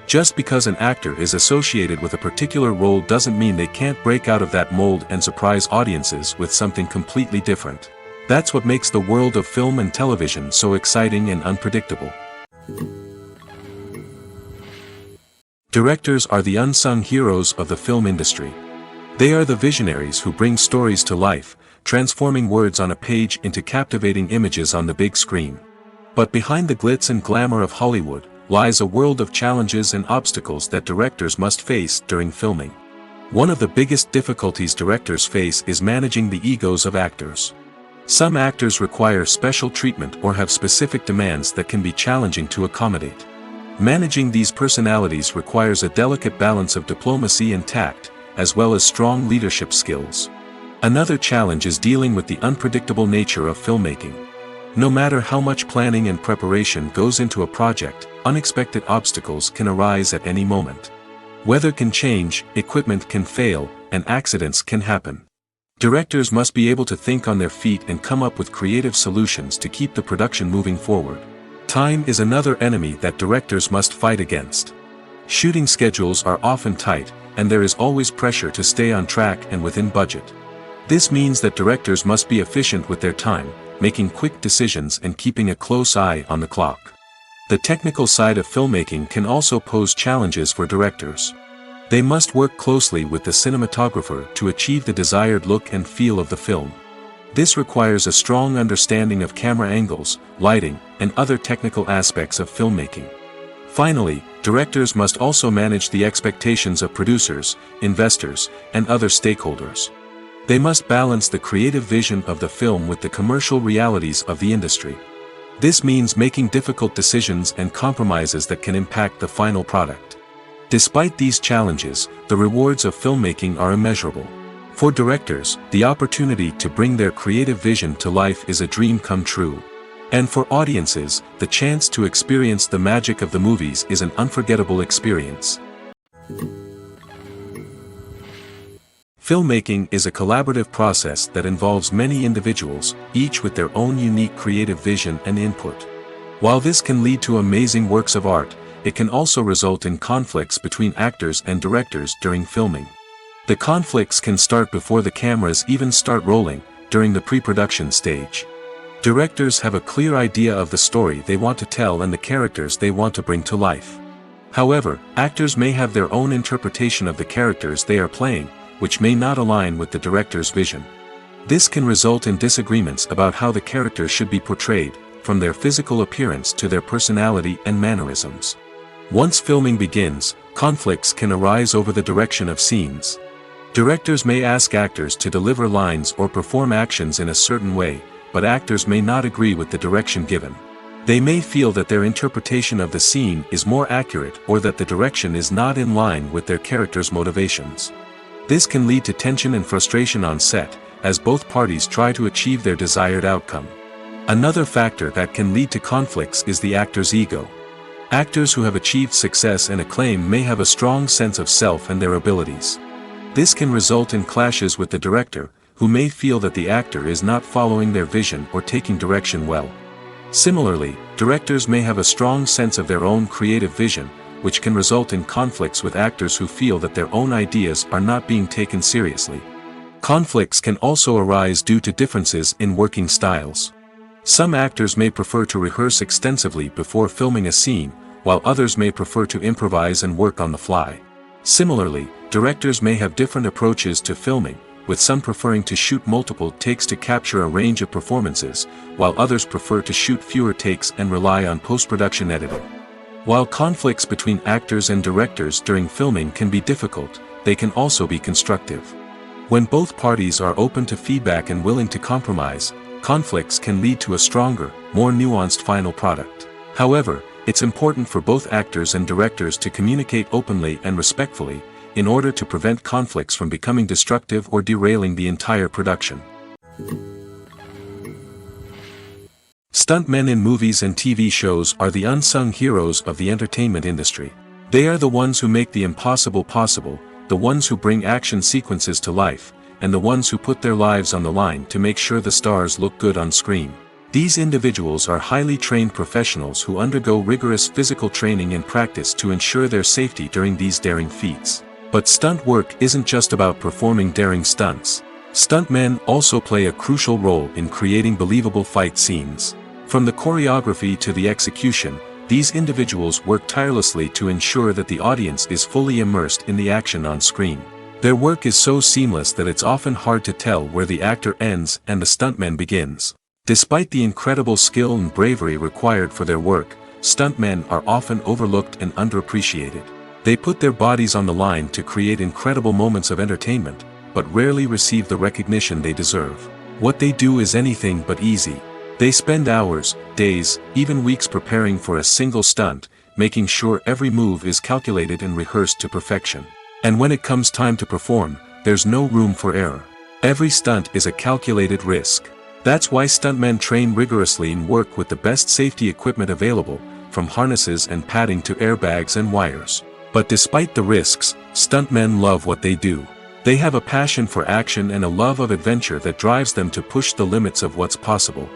Just because an actor is associated with a particular role doesn't mean they can't break out of that mold and surprise audiences with something completely different. That's what makes the world of film and television so exciting and unpredictable. Directors are the unsung heroes of the film industry. They are the visionaries who bring stories to life, transforming words on a page into captivating images on the big screen. But behind the glitz and glamour of Hollywood lies a world of challenges and obstacles that directors must face during filming. One of the biggest difficulties directors face is managing the egos of actors. Some actors require special treatment or have specific demands that can be challenging to accommodate. Managing these personalities requires a delicate balance of diplomacy and tact, as well as strong leadership skills. Another challenge is dealing with the unpredictable nature of filmmaking. No matter how much planning and preparation goes into a project, unexpected obstacles can arise at any moment. Weather can change, equipment can fail, and accidents can happen. Directors must be able to think on their feet and come up with creative solutions to keep the production moving forward. Time is another enemy that directors must fight against. Shooting schedules are often tight, and there is always pressure to stay on track and within budget. This means that directors must be efficient with their time, making quick decisions and keeping a close eye on the clock. The technical side of filmmaking can also pose challenges for directors. They must work closely with the cinematographer to achieve the desired look and feel of the film. This requires a strong understanding of camera angles, lighting, and other technical aspects of filmmaking. Finally, directors must also manage the expectations of producers, investors, and other stakeholders. They must balance the creative vision of the film with the commercial realities of the industry. This means making difficult decisions and compromises that can impact the final product. Despite these challenges, the rewards of filmmaking are immeasurable. For directors, the opportunity to bring their creative vision to life is a dream come true. And for audiences, the chance to experience the magic of the movies is an unforgettable experience. Filmmaking is a collaborative process that involves many individuals, each with their own unique creative vision and input. While this can lead to amazing works of art, it can also result in conflicts between actors and directors during filming. The conflicts can start before the cameras even start rolling, during the pre-production stage. Directors have a clear idea of the story they want to tell and the characters they want to bring to life. However, actors may have their own interpretation of the characters they are playing, which may not align with the director's vision. This can result in disagreements about how the characters should be portrayed, from their physical appearance to their personality and mannerisms. Once filming begins, conflicts can arise over the direction of scenes. Directors may ask actors to deliver lines or perform actions in a certain way, but actors may not agree with the direction given. They may feel that their interpretation of the scene is more accurate or that the direction is not in line with their character's motivations. This can lead to tension and frustration on set, as both parties try to achieve their desired outcome. Another factor that can lead to conflicts is the actor's ego. Actors who have achieved success and acclaim may have a strong sense of self and their abilities. This can result in clashes with the director, who may feel that the actor is not following their vision or taking direction well. Similarly, directors may have a strong sense of their own creative vision, which can result in conflicts with actors who feel that their own ideas are not being taken seriously. Conflicts can also arise due to differences in working styles. Some actors may prefer to rehearse extensively before filming a scene, while others may prefer to improvise and work on the fly. Similarly, directors may have different approaches to filming, with some preferring to shoot multiple takes to capture a range of performances, while others prefer to shoot fewer takes and rely on post-production editing. While conflicts between actors and directors during filming can be difficult, they can also be constructive. When both parties are open to feedback and willing to compromise, conflicts can lead to a stronger, more nuanced final product. However, it's important for both actors and directors to communicate openly and respectfully, in order to prevent conflicts from becoming destructive or derailing the entire production. Stuntmen in movies and TV shows are the unsung heroes of the entertainment industry. They are the ones who make the impossible possible, the ones who bring action sequences to life, and the ones who put their lives on the line to make sure the stars look good on screen. These individuals are highly trained professionals who undergo rigorous physical training and practice to ensure their safety during these daring feats. But stunt work isn't just about performing daring stunts. Stuntmen also play a crucial role in creating believable fight scenes. From the choreography to the execution, these individuals work tirelessly to ensure that the audience is fully immersed in the action on screen. Their work is so seamless that it's often hard to tell where the actor ends and the stuntman begins. Despite the incredible skill and bravery required for their work, stuntmen are often overlooked and underappreciated. They put their bodies on the line to create incredible moments of entertainment, but rarely receive the recognition they deserve. What they do is anything but easy. They spend hours, days, even weeks preparing for a single stunt, making sure every move is calculated and rehearsed to perfection. And when it comes time to perform, there's no room for error. Every stunt is a calculated risk. That's why stuntmen train rigorously and work with the best safety equipment available, from harnesses and padding to airbags and wires. But despite the risks, stuntmen love what they do. They have a passion for action and a love of adventure that drives them to push the limits of what's possible.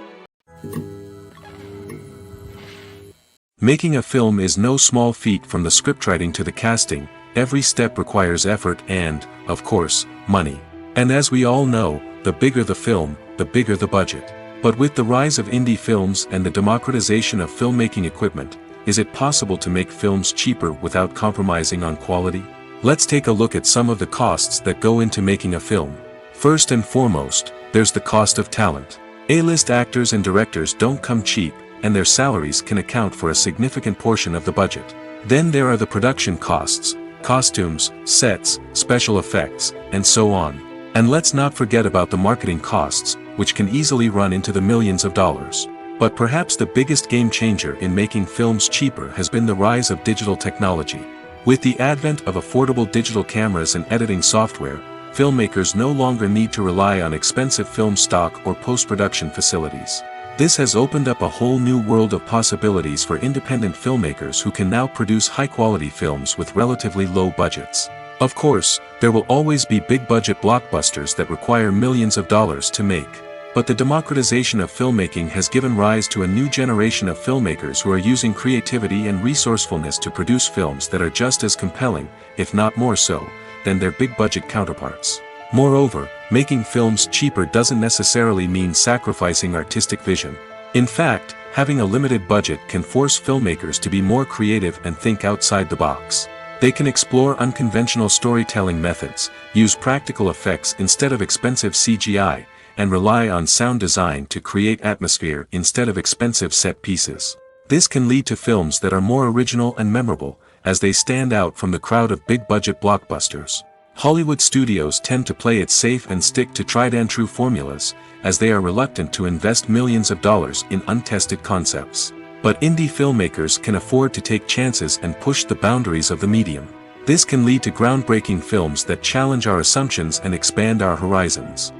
Making a film is no small feat. From the scriptwriting to the casting, every step requires effort and, of course, money. And as we all know, the bigger the film, the bigger the budget. But with the rise of indie films and the democratization of filmmaking equipment, is it possible to make films cheaper without compromising on quality? Let's take a look at some of the costs that go into making a film. First and foremost, there's the cost of talent. A-list actors and directors don't come cheap, and their salaries can account for a significant portion of the budget. Then there are the production costs, costumes, sets, special effects, and so on. And let's not forget about the marketing costs, which can easily run into the millions of dollars. But perhaps the biggest game changer in making films cheaper has been the rise of digital technology. With the advent of affordable digital cameras and editing software, filmmakers no longer need to rely on expensive film stock or post-production facilities. This has opened up a whole new world of possibilities for independent filmmakers who can now produce high-quality films with relatively low budgets. Of course, there will always be big-budget blockbusters that require millions of dollars to make. But the democratization of filmmaking has given rise to a new generation of filmmakers who are using creativity and resourcefulness to produce films that are just as compelling, if not more so, than their big-budget counterparts. Moreover, making films cheaper doesn't necessarily mean sacrificing artistic vision. In fact, having a limited budget can force filmmakers to be more creative and think outside the box. They can explore unconventional storytelling methods, use practical effects instead of expensive CGI, and rely on sound design to create atmosphere instead of expensive set pieces. This can lead to films that are more original and memorable, as they stand out from the crowd of big-budget blockbusters. Hollywood studios tend to play it safe and stick to tried-and-true formulas, as they are reluctant to invest millions of dollars in untested concepts. But indie filmmakers can afford to take chances and push the boundaries of the medium. This can lead to groundbreaking films that challenge our assumptions and expand our horizons.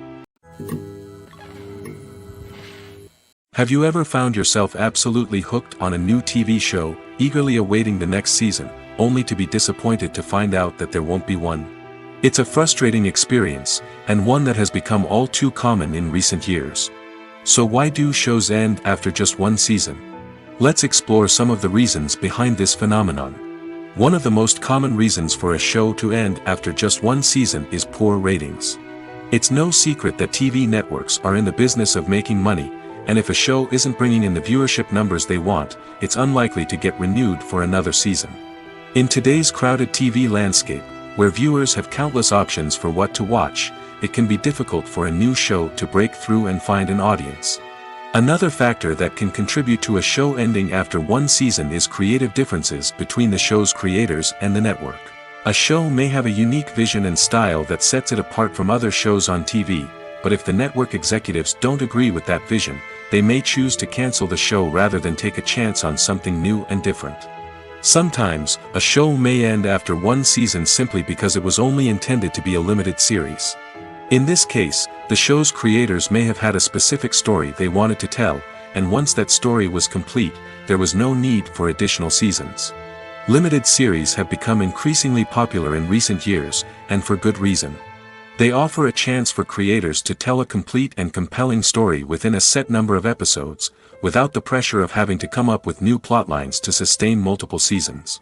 Have you ever found yourself absolutely hooked on a new TV show, eagerly awaiting the next season, only to be disappointed to find out that there won't be one? It's a frustrating experience, and one that has become all too common in recent years. So why do shows end after just one season? Let's explore some of the reasons behind this phenomenon. One of the most common reasons for a show to end after just one season is poor ratings. It's no secret that TV networks are in the business of making money, and if a show isn't bringing in the viewership numbers they want, it's unlikely to get renewed for another season. In today's crowded TV landscape, where viewers have countless options for what to watch, it can be difficult for a new show to break through and find an audience. Another factor that can contribute to a show ending after one season is creative differences between the show's creators and the network. A show may have a unique vision and style that sets it apart from other shows on TV, but if the network executives don't agree with that vision, they may choose to cancel the show rather than take a chance on something new and different. Sometimes, a show may end after one season simply because it was only intended to be a limited series. In this case, the show's creators may have had a specific story they wanted to tell, and once that story was complete, there was no need for additional seasons. Limited series have become increasingly popular in recent years, and for good reason. They offer a chance for creators to tell a complete and compelling story within a set number of episodes, without the pressure of having to come up with new plotlines to sustain multiple seasons.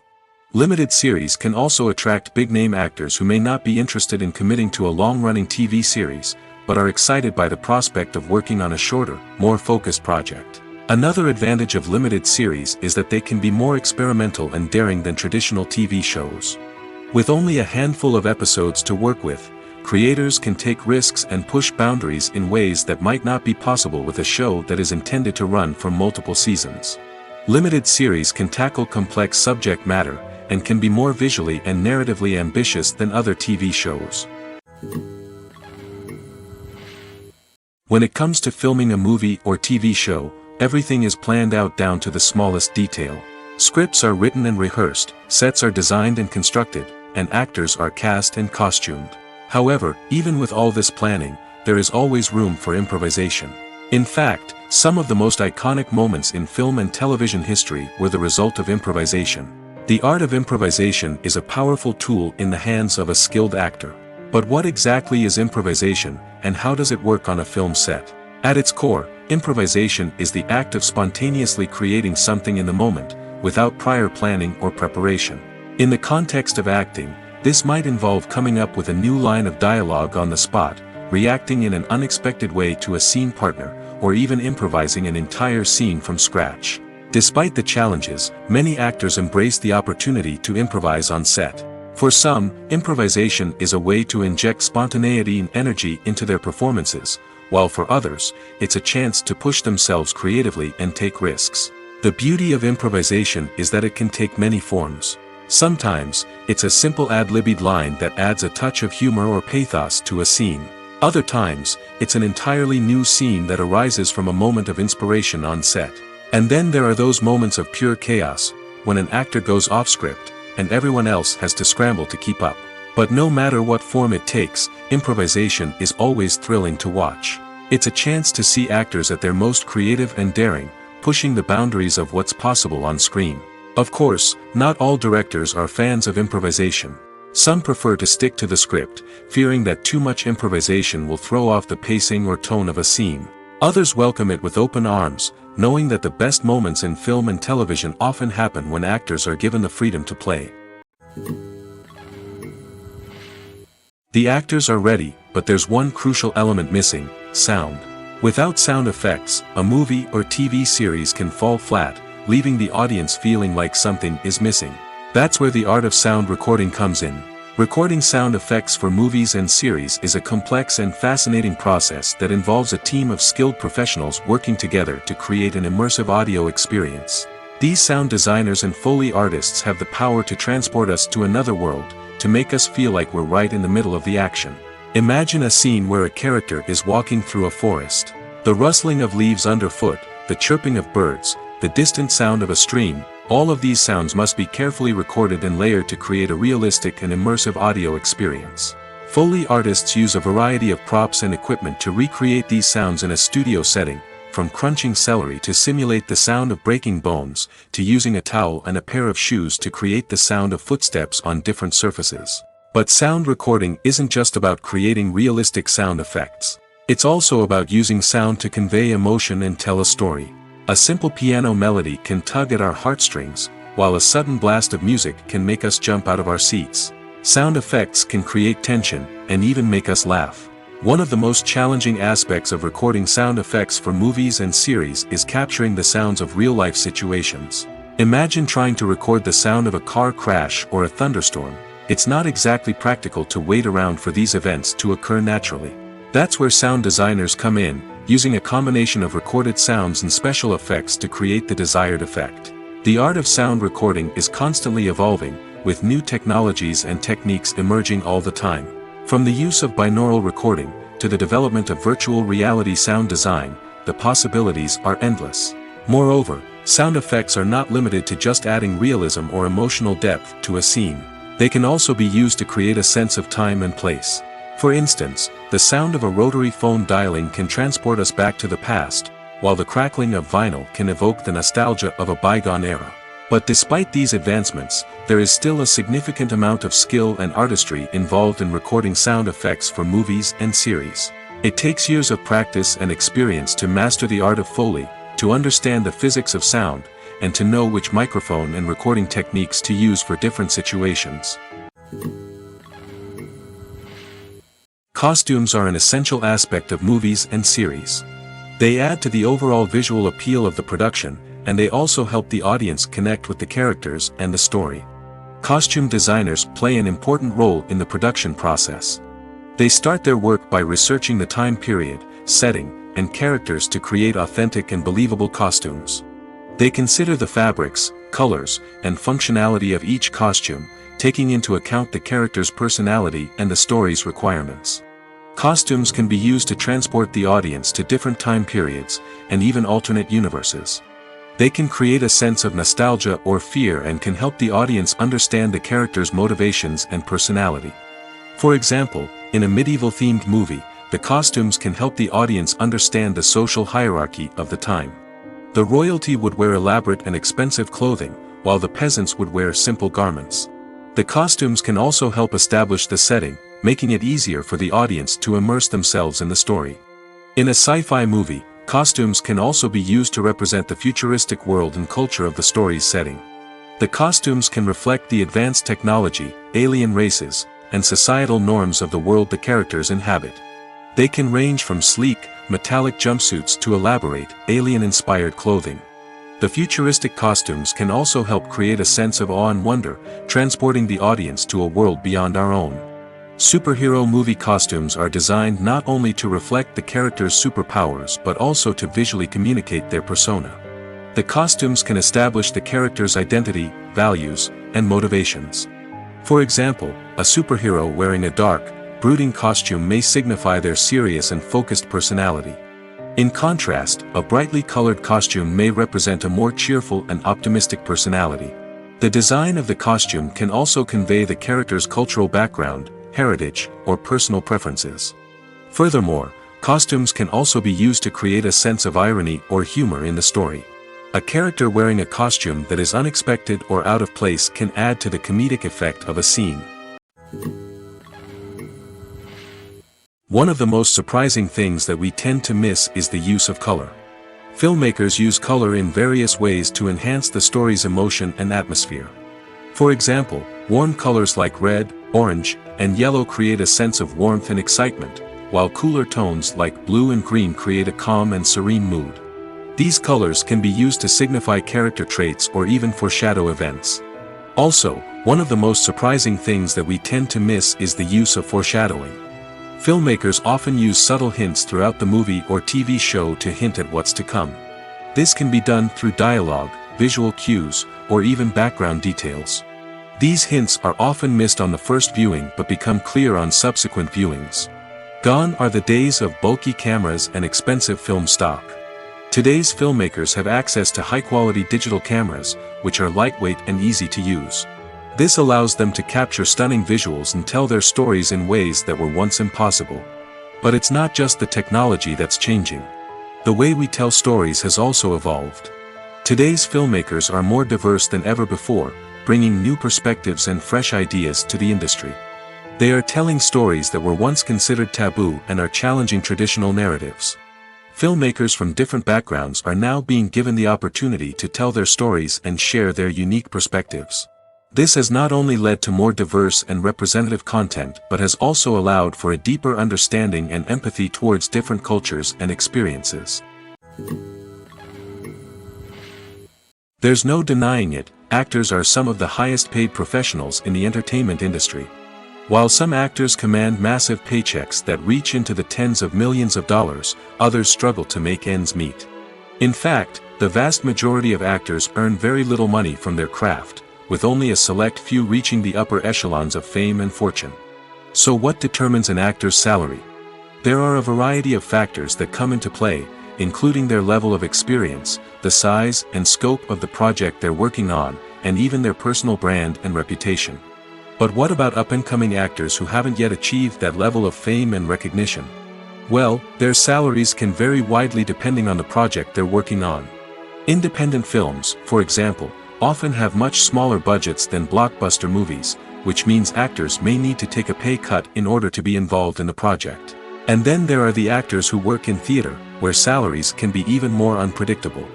Limited series can also attract big-name actors who may not be interested in committing to a long-running TV series, but are excited by the prospect of working on a shorter, more focused project. Another advantage of limited series is that they can be more experimental and daring than traditional TV shows. With only a handful of episodes to work with, creators can take risks and push boundaries in ways that might not be possible with a show that is intended to run for multiple seasons. Limited series can tackle complex subject matter, and can be more visually and narratively ambitious than other TV shows. When it comes to filming a movie or TV show, everything is planned out down to the smallest detail. Scripts are written and rehearsed, sets are designed and constructed, and actors are cast and costumed. However, even with all this planning, there is always room for improvisation. In fact, some of the most iconic moments in film and television history were the result of improvisation. The art of improvisation is a powerful tool in the hands of a skilled actor. But what exactly is improvisation, and how does it work on a film set? At its core, improvisation is the act of spontaneously creating something in the moment, without prior planning or preparation. In the context of acting, this might involve coming up with a new line of dialogue on the spot, reacting in an unexpected way to a scene partner, or even improvising an entire scene from scratch. Despite the challenges, many actors embrace the opportunity to improvise on set. For some, improvisation is a way to inject spontaneity and energy into their performances, while for others, it's a chance to push themselves creatively and take risks. The beauty of improvisation is that it can take many forms. Sometimes, it's a simple ad-libbed line that adds a touch of humor or pathos to a scene. Other times, it's an entirely new scene that arises from a moment of inspiration on set. And then there are those moments of pure chaos, when an actor goes off script, and everyone else has to scramble to keep up. But no matter what form it takes, improvisation is always thrilling to watch. It's a chance to see actors at their most creative and daring, pushing the boundaries of what's possible on screen. Of course, not all directors are fans of improvisation. Some prefer to stick to the script, fearing that too much improvisation will throw off the pacing or tone of a scene. Others welcome it with open arms, knowing that the best moments in film and television often happen when actors are given the freedom to play. The actors are ready, but there's one crucial element missing: sound. Without sound effects, a movie or TV series can fall flat, leaving the audience feeling like something is missing. That's where the art of sound recording comes in. Recording sound effects for movies and series is a complex and fascinating process that involves a team of skilled professionals working together to create an immersive audio experience. These sound designers and Foley artists have the power to transport us to another world, to make us feel like we're right in the middle of the action. Imagine a scene where a character is walking through a forest. The rustling of leaves underfoot, the chirping of birds, the distant sound of a stream, all of these sounds must be carefully recorded and layered to create a realistic and immersive audio experience. Foley artists use a variety of props and equipment to recreate these sounds in a studio setting, from crunching celery to simulate the sound of breaking bones, to using a towel and a pair of shoes to create the sound of footsteps on different surfaces. But sound recording isn't just about creating realistic sound effects. It's also about using sound to convey emotion and tell a story. A simple piano melody can tug at our heartstrings, while a sudden blast of music can make us jump out of our seats. Sound effects can create tension, and even make us laugh. One of the most challenging aspects of recording sound effects for movies and series is capturing the sounds of real-life situations. Imagine trying to record the sound of a car crash or a thunderstorm. It's not exactly practical to wait around for these events to occur naturally. That's where sound designers come in, using a combination of recorded sounds and special effects to create the desired effect. The art of sound recording is constantly evolving, with new technologies and techniques emerging all the time. From the use of binaural recording, to the development of virtual reality sound design, the possibilities are endless. Moreover, sound effects are not limited to just adding realism or emotional depth to a scene. They can also be used to create a sense of time and place. For instance, the sound of a rotary phone dialing can transport us back to the past, while the crackling of vinyl can evoke the nostalgia of a bygone era. But despite these advancements, there is still a significant amount of skill and artistry involved in recording sound effects for movies and series. It takes years of practice and experience to master the art of Foley, to understand the physics of sound, and to know which microphone and recording techniques to use for different situations. Costumes are an essential aspect of movies and series. They add to the overall visual appeal of the production, and they also help the audience connect with the characters and the story. Costume designers play an important role in the production process. They start their work by researching the time period, setting, and characters to create authentic and believable costumes. They consider the fabrics, colors, and functionality of each costume, taking into account the character's personality and the story's requirements. Costumes can be used to transport the audience to different time periods, and even alternate universes. They can create a sense of nostalgia or fear and can help the audience understand the character's motivations and personality. For example, in a medieval-themed movie, the costumes can help the audience understand the social hierarchy of the time. The royalty would wear elaborate and expensive clothing, while the peasants would wear simple garments. The costumes can also help establish the setting, making it easier for the audience to immerse themselves in the story. In a sci-fi movie, costumes can also be used to represent the futuristic world and culture of the story's setting. The costumes can reflect the advanced technology, alien races, and societal norms of the world the characters inhabit. They can range from sleek, metallic jumpsuits to elaborate, alien-inspired clothing. The futuristic costumes can also help create a sense of awe and wonder, transporting the audience to a world beyond our own. Superhero movie costumes are designed not only to reflect the character's superpowers but also to visually communicate their persona. The costumes can establish the character's identity, values, and motivations. For example, a superhero wearing a dark, brooding costume may signify their serious and focused personality. In contrast, a brightly colored costume may represent a more cheerful and optimistic personality. The design of the costume can also convey the character's cultural background, heritage, or personal preferences. Furthermore, costumes can also be used to create a sense of irony or humor in the story. A character wearing a costume that is unexpected or out of place can add to the comedic effect of a scene. One of the most surprising things that we tend to miss is the use of color. Filmmakers use color in various ways to enhance the story's emotion and atmosphere. For example, warm colors like red, orange, and yellow create a sense of warmth and excitement, while cooler tones like blue and green create a calm and serene mood. These colors can be used to signify character traits or even foreshadow events. Also, one of the most surprising things that we tend to miss is the use of foreshadowing. Filmmakers often use subtle hints throughout the movie or TV show to hint at what's to come. This can be done through dialogue, visual cues, or even background details. These hints are often missed on the first viewing but become clear on subsequent viewings. Gone are the days of bulky cameras and expensive film stock. Today's filmmakers have access to high-quality digital cameras, which are lightweight and easy to use. This allows them to capture stunning visuals and tell their stories in ways that were once impossible. But it's not just the technology that's changing. The way we tell stories has also evolved. Today's filmmakers are more diverse than ever before, bringing new perspectives and fresh ideas to the industry. They are telling stories that were once considered taboo and are challenging traditional narratives. Filmmakers from different backgrounds are now being given the opportunity to tell their stories and share their unique perspectives. This has not only led to more diverse and representative content but has also allowed for a deeper understanding and empathy towards different cultures and experiences. There's no denying it, actors are some of the highest paid professionals in the entertainment industry. While some actors command massive paychecks that reach into the tens of millions of dollars, others struggle to make ends meet. In fact, the vast majority of actors earn very little money from their craft, with only a select few reaching the upper echelons of fame and fortune. So what determines an actor's salary? There are a variety of factors that come into play, including their level of experience, the size and scope of the project they're working on, and even their personal brand and reputation. But what about up-and-coming actors who haven't yet achieved that level of fame and recognition? Well, their salaries can vary widely depending on the project they're working on. Independent films, for example, often have much smaller budgets than blockbuster movies, which means actors may need to take a pay cut in order to be involved in the project. And then there are the actors who work in theater, where salaries can be even more unpredictable.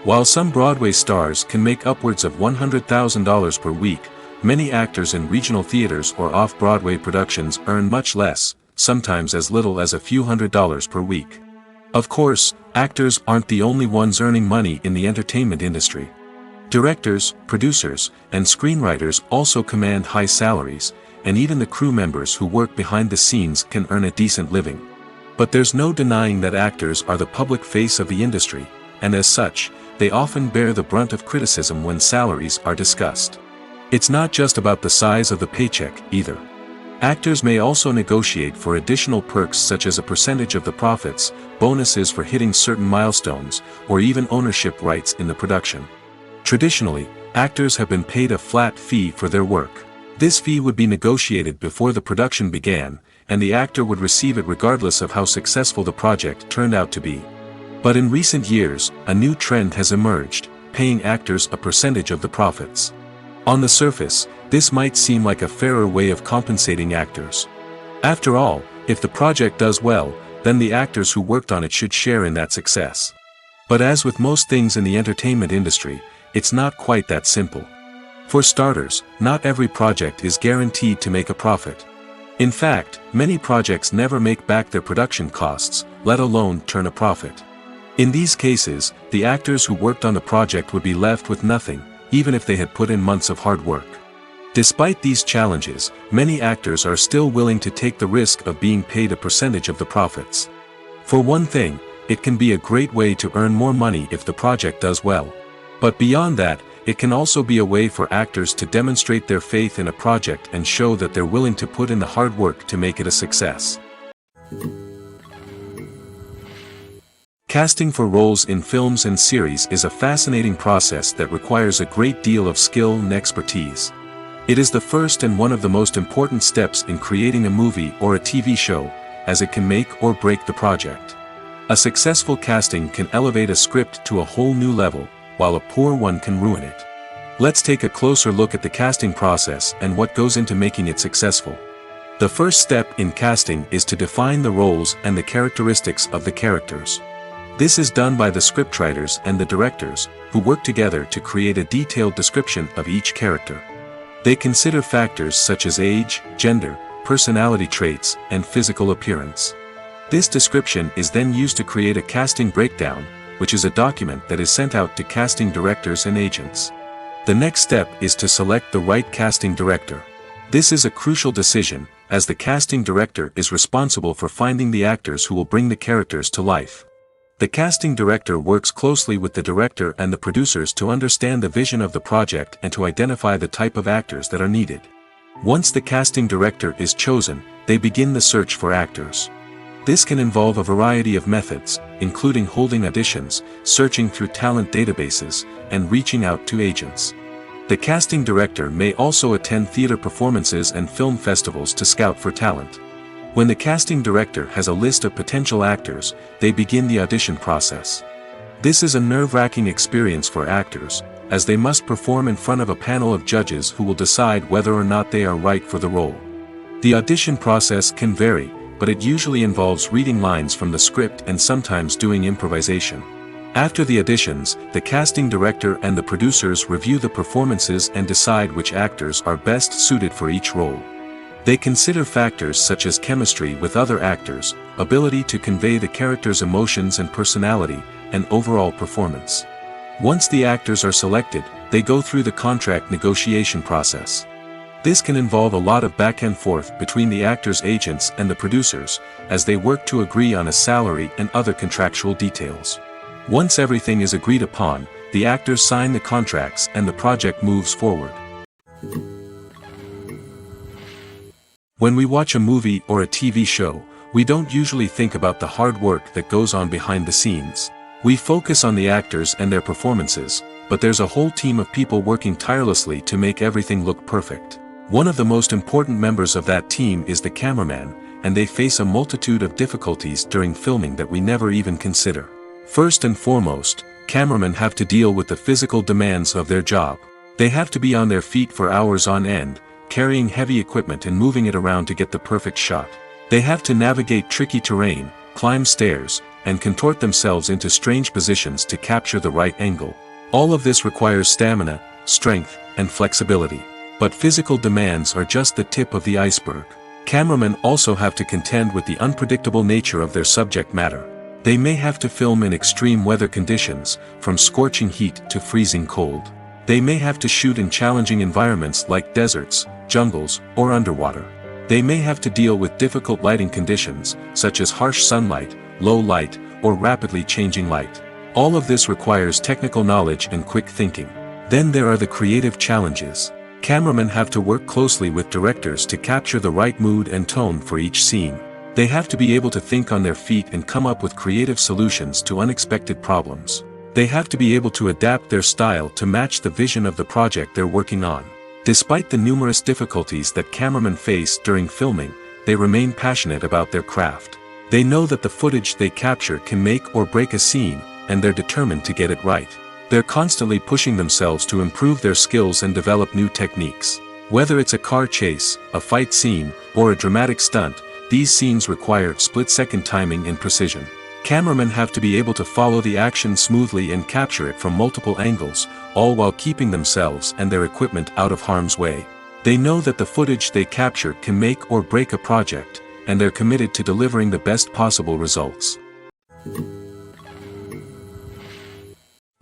While some Broadway stars can make upwards of $100,000 per week, many actors in regional theaters or off-Broadway productions earn much less, sometimes as little as a few $100s per week. Of course, actors aren't the only ones earning money in the entertainment industry. Directors, producers, and screenwriters also command high salaries, and even the crew members who work behind the scenes can earn a decent living. But there's no denying that actors are the public face of the industry, and as such, they often bear the brunt of criticism when salaries are discussed. It's not just about the size of the paycheck, either. Actors may also negotiate for additional perks such as a percentage of the profits, bonuses for hitting certain milestones, or even ownership rights in the production. Traditionally, actors have been paid a flat fee for their work. This fee would be negotiated before the production began, and the actor would receive it regardless of how successful the project turned out to be. But in recent years, a new trend has emerged, paying actors a percentage of the profits. On the surface, this might seem like a fairer way of compensating actors. After all, if the project does well, then the actors who worked on it should share in that success. But as with most things in the entertainment industry, it's not quite that simple. For starters, not every project is guaranteed to make a profit. In fact, many projects never make back their production costs, let alone turn a profit. In these cases, the actors who worked on the project would be left with nothing, even if they had put in months of hard work. Despite these challenges, many actors are still willing to take the risk of being paid a percentage of the profits. For one thing, it can be a great way to earn more money if the project does well. But beyond that, it can also be a way for actors to demonstrate their faith in a project and show that they're willing to put in the hard work to make it a success. Casting for roles in films and series is a fascinating process that requires a great deal of skill and expertise. It is the first and one of the most important steps in creating a movie or a TV show, as it can make or break the project. A successful casting can elevate a script to a whole new level, while a poor one can ruin it. Let's take a closer look at the casting process and what goes into making it successful. The first step in casting is to define the roles and the characteristics of the characters. This is done by the scriptwriters and the directors, who work together to create a detailed description of each character. They consider factors such as age, gender, personality traits, and physical appearance. This description is then used to create a casting breakdown, which is a document that is sent out to casting directors and agents. The next step is to select the right casting director. This is a crucial decision, as the casting director is responsible for finding the actors who will bring the characters to life. The casting director works closely with the director and the producers to understand the vision of the project and to identify the type of actors that are needed. Once the casting director is chosen, they begin the search for actors. This can involve a variety of methods, including holding auditions, searching through talent databases, and reaching out to agents. The casting director may also attend theater performances and film festivals to scout for talent. When the casting director has a list of potential actors, they begin the audition process. This is a nerve-wracking experience for actors, as they must perform in front of a panel of judges who will decide whether or not they are right for the role. The audition process can vary, but it usually involves reading lines from the script and sometimes doing improvisation. After the auditions, the casting director and the producers review the performances and decide which actors are best suited for each role. They consider factors such as chemistry with other actors, ability to convey the character's emotions and personality, and overall performance. Once the actors are selected, they go through the contract negotiation process. This can involve a lot of back and forth between the actors' agents and the producers, as they work to agree on a salary and other contractual details. Once everything is agreed upon, the actors sign the contracts and the project moves forward. When we watch a movie or a TV show, we don't usually think about the hard work that goes on behind the scenes. We focus on the actors and their performances, but there's a whole team of people working tirelessly to make everything look perfect. One of the most important members of that team is the cameraman, and they face a multitude of difficulties during filming that we never even consider. First and foremost, cameramen have to deal with the physical demands of their job. They have to be on their feet for hours on end, carrying heavy equipment and moving it around to get the perfect shot. They have to navigate tricky terrain, climb stairs, and contort themselves into strange positions to capture the right angle. All of this requires stamina, strength, and flexibility. But physical demands are just the tip of the iceberg. Cameramen also have to contend with the unpredictable nature of their subject matter. They may have to film in extreme weather conditions, from scorching heat to freezing cold. They may have to shoot in challenging environments like deserts, jungles, or underwater. They may have to deal with difficult lighting conditions, such as harsh sunlight, low light, or rapidly changing light. All of this requires technical knowledge and quick thinking. Then there are the creative challenges. Cameramen have to work closely with directors to capture the right mood and tone for each scene. They have to be able to think on their feet and come up with creative solutions to unexpected problems. They have to be able to adapt their style to match the vision of the project they're working on. Despite the numerous difficulties that cameramen face during filming, they remain passionate about their craft. They know that the footage they capture can make or break a scene, and they're determined to get it right. They're constantly pushing themselves to improve their skills and develop new techniques. Whether it's a car chase, a fight scene, or a dramatic stunt, these scenes require split-second timing and precision. Cameramen have to be able to follow the action smoothly and capture it from multiple angles, all while keeping themselves and their equipment out of harm's way. They know that the footage they capture can make or break a project, and they're committed to delivering the best possible results.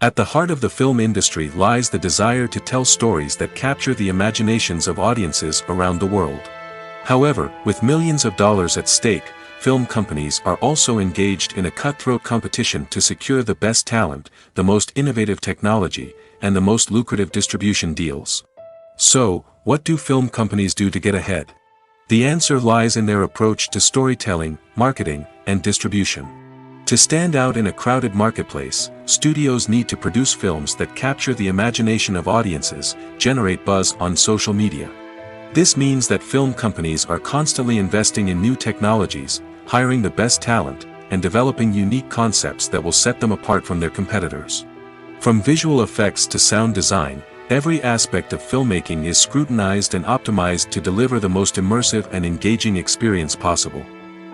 At the heart of the film industry lies the desire to tell stories that capture the imaginations of audiences around the world. However, with millions of dollars at stake, film companies are also engaged in a cutthroat competition to secure the best talent, the most innovative technology, and the most lucrative distribution deals. So, what do film companies do to get ahead? The answer lies in their approach to storytelling, marketing, and distribution. To stand out in a crowded marketplace, studios need to produce films that capture the imagination of audiences, generate buzz on social media. This means that film companies are constantly investing in new technologies, hiring the best talent, and developing unique concepts that will set them apart from their competitors. From visual effects to sound design, every aspect of filmmaking is scrutinized and optimized to deliver the most immersive and engaging experience possible.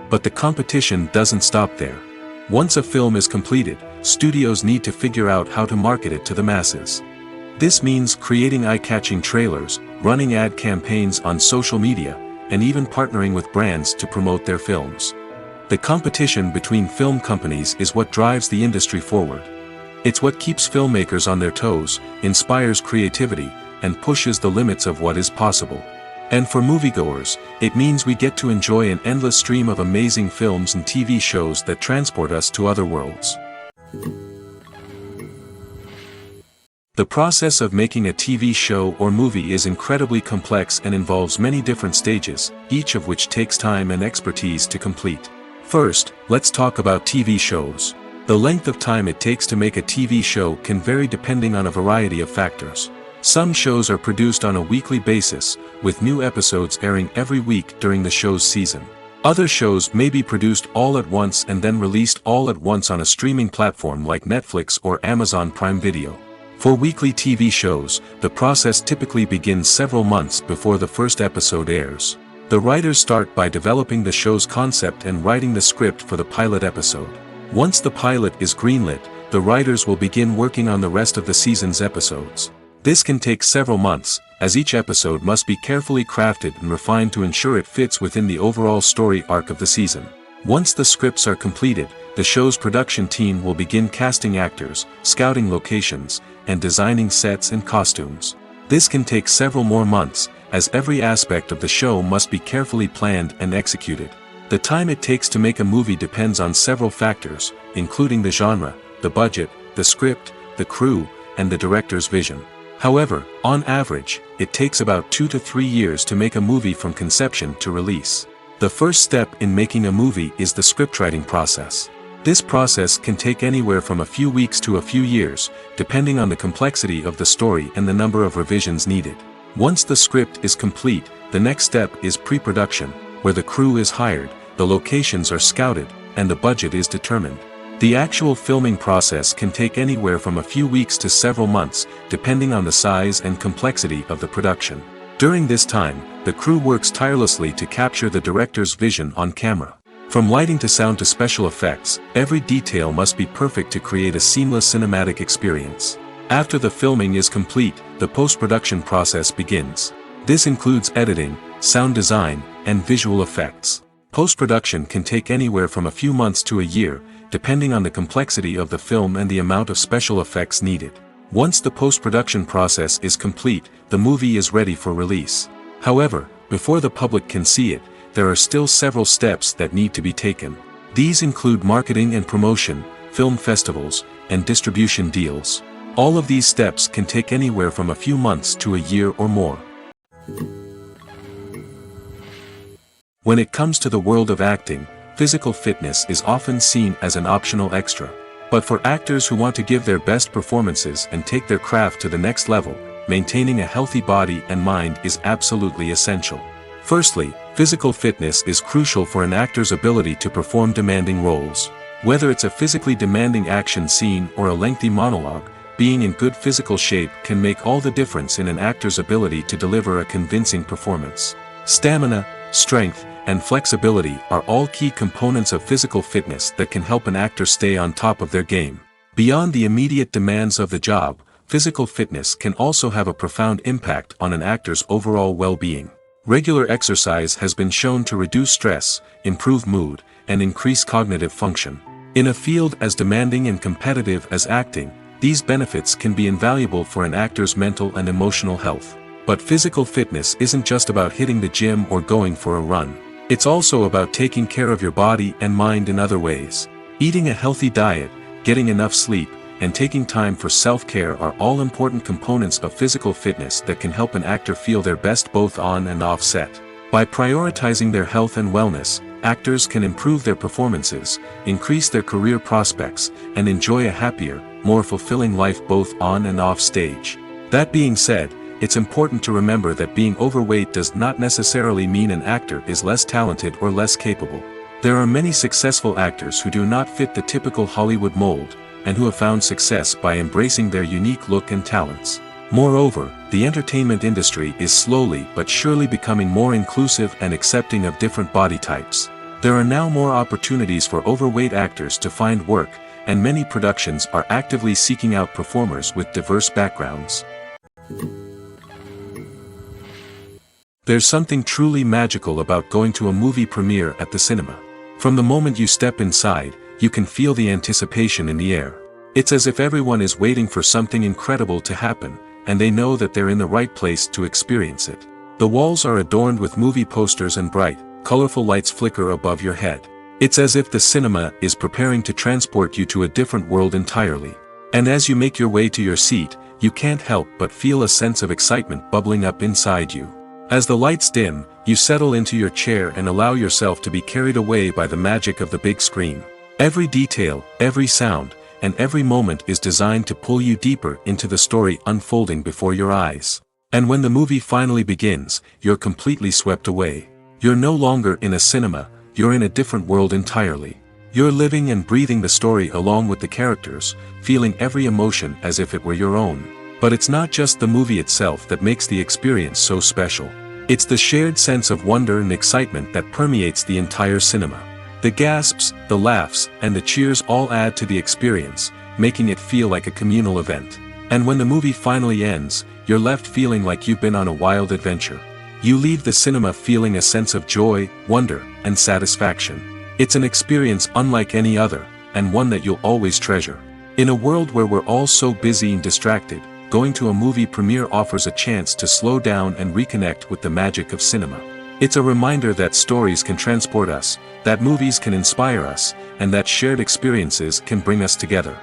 But the competition doesn't stop there. Once a film is completed, studios need to figure out how to market it to the masses. This means creating eye-catching trailers, running ad campaigns on social media, and even partnering with brands to promote their films. The competition between film companies is what drives the industry forward. It's what keeps filmmakers on their toes, inspires creativity, and pushes the limits of what is possible. And for moviegoers, it means we get to enjoy an endless stream of amazing films and TV shows that transport us to other worlds. The process of making a TV show or movie is incredibly complex and involves many different stages, each of which takes time and expertise to complete. First, let's talk about TV shows. The length of time it takes to make a TV show can vary depending on a variety of factors. Some shows are produced on a weekly basis, with new episodes airing every week during the show's season. Other shows may be produced all at once and then released all at once on a streaming platform like Netflix or Amazon Prime Video. For weekly TV shows, the process typically begins several months before the first episode airs. The writers start by developing the show's concept and writing the script for the pilot episode. Once the pilot is greenlit, the writers will begin working on the rest of the season's episodes. This can take several months, as each episode must be carefully crafted and refined to ensure it fits within the overall story arc of the season. Once the scripts are completed, the show's production team will begin casting actors, scouting locations, and designing sets and costumes. This can take several more months, as every aspect of the show must be carefully planned and executed. The time it takes to make a movie depends on several factors, including the genre, the budget, the script, the crew, and the director's vision. However, on average, it takes about 2 to 3 years to make a movie from conception to release. The first step in making a movie is the scriptwriting process. This process can take anywhere from a few weeks to a few years, depending on the complexity of the story and the number of revisions needed. Once the script is complete, the next step is pre-production, where the crew is hired, the locations are scouted, and the budget is determined. The actual filming process can take anywhere from a few weeks to several months, depending on the size and complexity of the production. During this time, the crew works tirelessly to capture the director's vision on camera. From lighting to sound to special effects, every detail must be perfect to create a seamless cinematic experience. After the filming is complete, the post-production process begins. This includes editing, sound design, and visual effects. Post-production can take anywhere from a few months to a year, depending on the complexity of the film and the amount of special effects needed. Once the post-production process is complete, the movie is ready for release. However, before the public can see it, there are still several steps that need to be taken. These include marketing and promotion, film festivals, and distribution deals. All of these steps can take anywhere from a few months to a year or more. When it comes to the world of acting, physical fitness is often seen as an optional extra. But for actors who want to give their best performances and take their craft to the next level, maintaining a healthy body and mind is absolutely essential. Firstly, physical fitness is crucial for an actor's ability to perform demanding roles. Whether it's a physically demanding action scene or a lengthy monologue, being in good physical shape can make all the difference in an actor's ability to deliver a convincing performance. Stamina, strength, and flexibility are all key components of physical fitness that can help an actor stay on top of their game. Beyond the immediate demands of the job, physical fitness can also have a profound impact on an actor's overall well-being. Regular exercise has been shown to reduce stress, improve mood, and increase cognitive function. In a field as demanding and competitive as acting, these benefits can be invaluable for an actor's mental and emotional health. But physical fitness isn't just about hitting the gym or going for a run. It's also about taking care of your body and mind in other ways. Eating a healthy diet, getting enough sleep, and taking time for self-care are all important components of physical fitness that can help an actor feel their best both on and off set. By prioritizing their health and wellness, actors can improve their performances, increase their career prospects, and enjoy a happier, more fulfilling life both on and off stage. That being said, it's important to remember that being overweight does not necessarily mean an actor is less talented or less capable. There are many successful actors who do not fit the typical Hollywood mold, and who have found success by embracing their unique look and talents. Moreover, the entertainment industry is slowly but surely becoming more inclusive and accepting of different body types. There are now more opportunities for overweight actors to find work, and many productions are actively seeking out performers with diverse backgrounds. There's something truly magical about going to a movie premiere at the cinema. From the moment you step inside, you can feel the anticipation in the air. It's as if everyone is waiting for something incredible to happen, and they know that they're in the right place to experience it. The walls are adorned with movie posters and bright, colorful lights flicker above your head. It's as if the cinema is preparing to transport you to a different world entirely. And as you make your way to your seat, you can't help but feel a sense of excitement bubbling up inside you. As the lights dim, you settle into your chair and allow yourself to be carried away by the magic of the big screen. Every detail, every sound, and every moment is designed to pull you deeper into the story unfolding before your eyes. And when the movie finally begins, you're completely swept away. You're no longer in a cinema, you're in a different world entirely. You're living and breathing the story along with the characters, feeling every emotion as if it were your own. But it's not just the movie itself that makes the experience so special. It's the shared sense of wonder and excitement that permeates the entire cinema. The gasps, the laughs, and the cheers all add to the experience, making it feel like a communal event. And when the movie finally ends, you're left feeling like you've been on a wild adventure. You leave the cinema feeling a sense of joy, wonder, and satisfaction. It's an experience unlike any other, and one that you'll always treasure. In a world where we're all so busy and distracted, going to a movie premiere offers a chance to slow down and reconnect with the magic of cinema. It's a reminder that stories can transport us, that movies can inspire us, and that shared experiences can bring us together.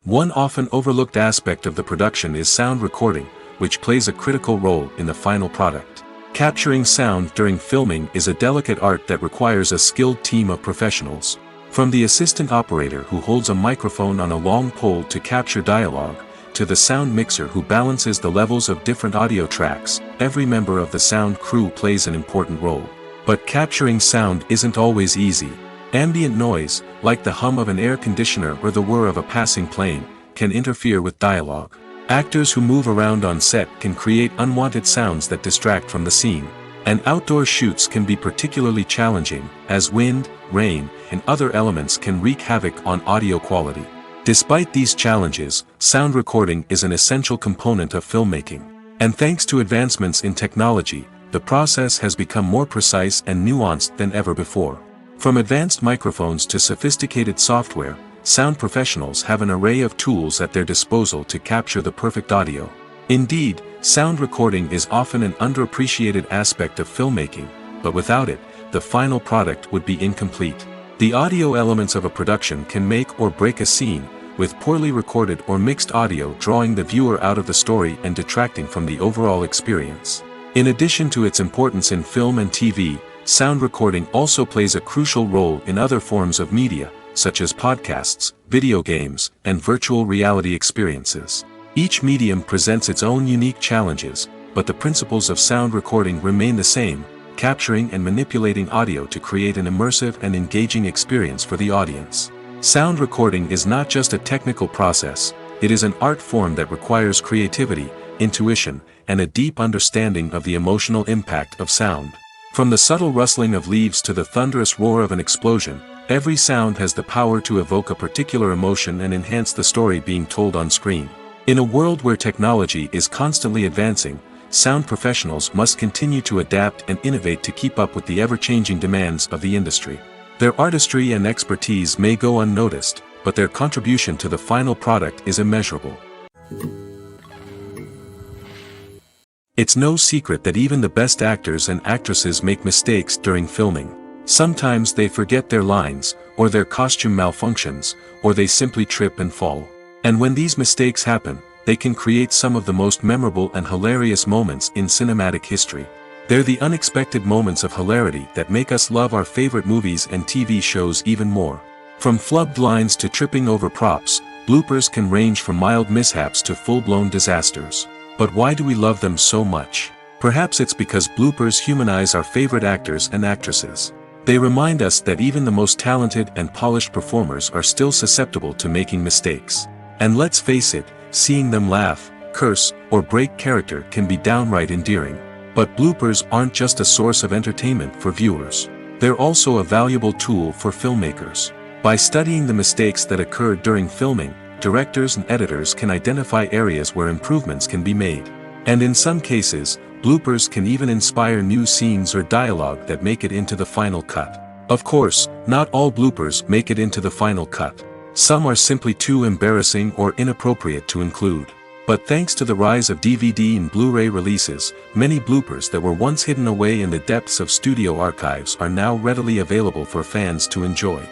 One often overlooked aspect of the production is sound recording, which plays a critical role in the final product. Capturing sound during filming is a delicate art that requires a skilled team of professionals. From the assistant operator who holds a microphone on a long pole to capture dialogue, to the sound mixer who balances the levels of different audio tracks, every member of the sound crew plays an important role. But capturing sound isn't always easy. Ambient noise, like the hum of an air conditioner or the whir of a passing plane, can interfere with dialogue. Actors who move around on set can create unwanted sounds that distract from the scene. And outdoor shoots can be particularly challenging, as wind, rain, and other elements can wreak havoc on audio quality. Despite these challenges, sound recording is an essential component of filmmaking. And thanks to advancements in technology, the process has become more precise and nuanced than ever before. From advanced microphones to sophisticated software, sound professionals have an array of tools at their disposal to capture the perfect audio. Indeed, sound recording is often an underappreciated aspect of filmmaking, but without it, the final product would be incomplete. The audio elements of a production can make or break a scene, with poorly recorded or mixed audio drawing the viewer out of the story and detracting from the overall experience. In addition to its importance in film and TV, sound recording also plays a crucial role in other forms of media, such as podcasts, video games, and virtual reality experiences. Each medium presents its own unique challenges, but the principles of sound recording remain the same, capturing and manipulating audio to create an immersive and engaging experience for the audience. Sound recording is not just a technical process, it is an art form that requires creativity, intuition, and a deep understanding of the emotional impact of sound. From the subtle rustling of leaves to the thunderous roar of an explosion, every sound has the power to evoke a particular emotion and enhance the story being told on screen. In a world where technology is constantly advancing, sound professionals must continue to adapt and innovate to keep up with the ever-changing demands of the industry. Their artistry and expertise may go unnoticed, but their contribution to the final product is immeasurable. It's no secret that even the best actors and actresses make mistakes during filming. Sometimes they forget their lines, or their costume malfunctions, or they simply trip and fall. And when these mistakes happen, they can create some of the most memorable and hilarious moments in cinematic history. They're the unexpected moments of hilarity that make us love our favorite movies and TV shows even more. From flubbed lines to tripping over props, bloopers can range from mild mishaps to full-blown disasters. But why do we love them so much? Perhaps it's because bloopers humanize our favorite actors and actresses. They remind us that even the most talented and polished performers are still susceptible to making mistakes. And let's face it, seeing them laugh, curse, or break character can be downright endearing. But bloopers aren't just a source of entertainment for viewers. They're also a valuable tool for filmmakers. By studying the mistakes that occurred during filming, directors and editors can identify areas where improvements can be made. And in some cases, bloopers can even inspire new scenes or dialogue that make it into the final cut. Of course, not all bloopers make it into the final cut. Some are simply too embarrassing or inappropriate to include. But thanks to the rise of DVD and Blu-ray releases, many bloopers that were once hidden away in the depths of studio archives are now readily available for fans to enjoy.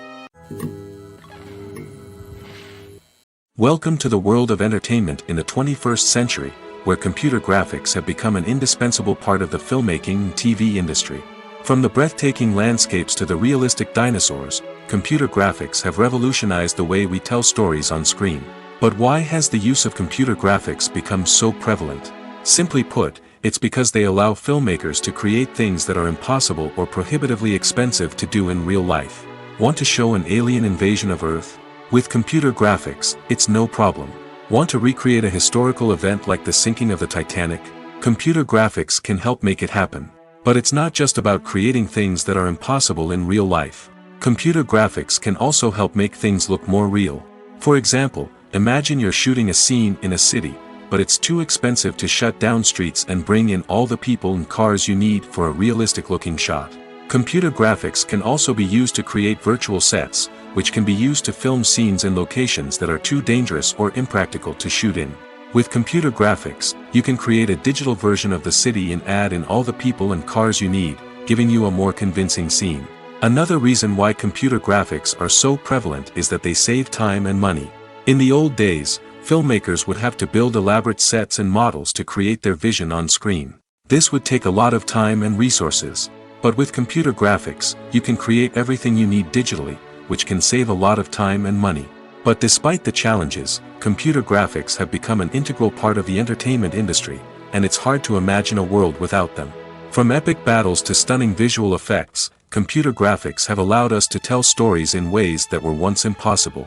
Welcome to the world of entertainment in the 21st century, where computer graphics have become an indispensable part of the filmmaking and TV industry. From the breathtaking landscapes to the realistic dinosaurs, computer graphics have revolutionized the way we tell stories on screen. But why has the use of computer graphics become so prevalent? Simply put, it's because they allow filmmakers to create things that are impossible or prohibitively expensive to do in real life. Want to show an alien invasion of Earth? With computer graphics, it's no problem. Want to recreate a historical event like the sinking of the Titanic? Computer graphics can help make it happen. But it's not just about creating things that are impossible in real life. Computer graphics can also help make things look more real. For example, imagine you're shooting a scene in a city, but it's too expensive to shut down streets and bring in all the people and cars you need for a realistic-looking shot. Computer graphics can also be used to create virtual sets, which can be used to film scenes in locations that are too dangerous or impractical to shoot in. With computer graphics, you can create a digital version of the city and add in all the people and cars you need, giving you a more convincing scene. Another reason why computer graphics are so prevalent is that they save time and money. In the old days, filmmakers would have to build elaborate sets and models to create their vision on screen. This would take a lot of time and resources. But with computer graphics, you can create everything you need digitally, which can save a lot of time and money. But despite the challenges, computer graphics have become an integral part of the entertainment industry, and it's hard to imagine a world without them. From epic battles to stunning visual effects, computer graphics have allowed us to tell stories in ways that were once impossible.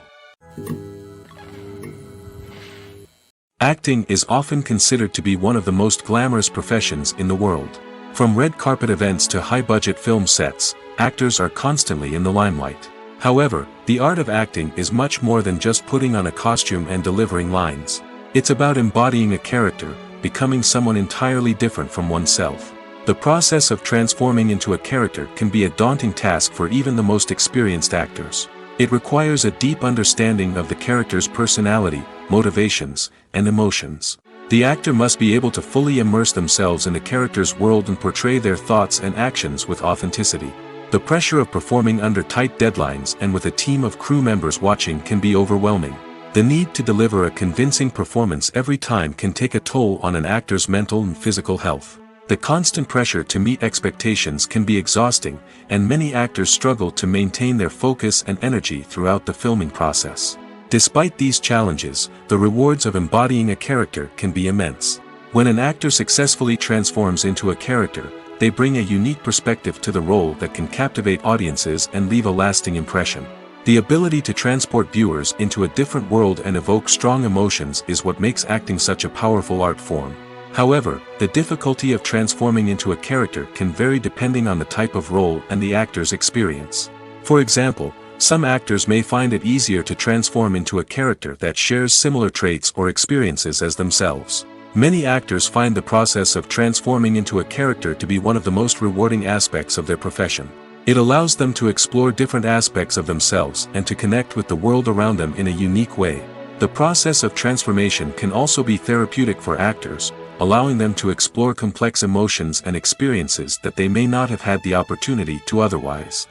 Acting is often considered to be one of the most glamorous professions in the world. From red carpet events to high-budget film sets, actors are constantly in the limelight. However, the art of acting is much more than just putting on a costume and delivering lines. It's about embodying a character, becoming someone entirely different from oneself. The process of transforming into a character can be a daunting task for even the most experienced actors. It requires a deep understanding of the character's personality, motivations, and emotions. The actor must be able to fully immerse themselves in the character's world and portray their thoughts and actions with authenticity. The pressure of performing under tight deadlines and with a team of crew members watching can be overwhelming. The need to deliver a convincing performance every time can take a toll on an actor's mental and physical health. The constant pressure to meet expectations can be exhausting, and many actors struggle to maintain their focus and energy throughout the filming process. Despite these challenges, the rewards of embodying a character can be immense. When an actor successfully transforms into a character, they bring a unique perspective to the role that can captivate audiences and leave a lasting impression. The ability to transport viewers into a different world and evoke strong emotions is what makes acting such a powerful art form. However, the difficulty of transforming into a character can vary depending on the type of role and the actor's experience. For example, some actors may find it easier to transform into a character that shares similar traits or experiences as themselves. Many actors find the process of transforming into a character to be one of the most rewarding aspects of their profession. It allows them to explore different aspects of themselves and to connect with the world around them in a unique way. The process of transformation can also be therapeutic for actors, allowing them to explore complex emotions and experiences that they may not have had the opportunity to otherwise.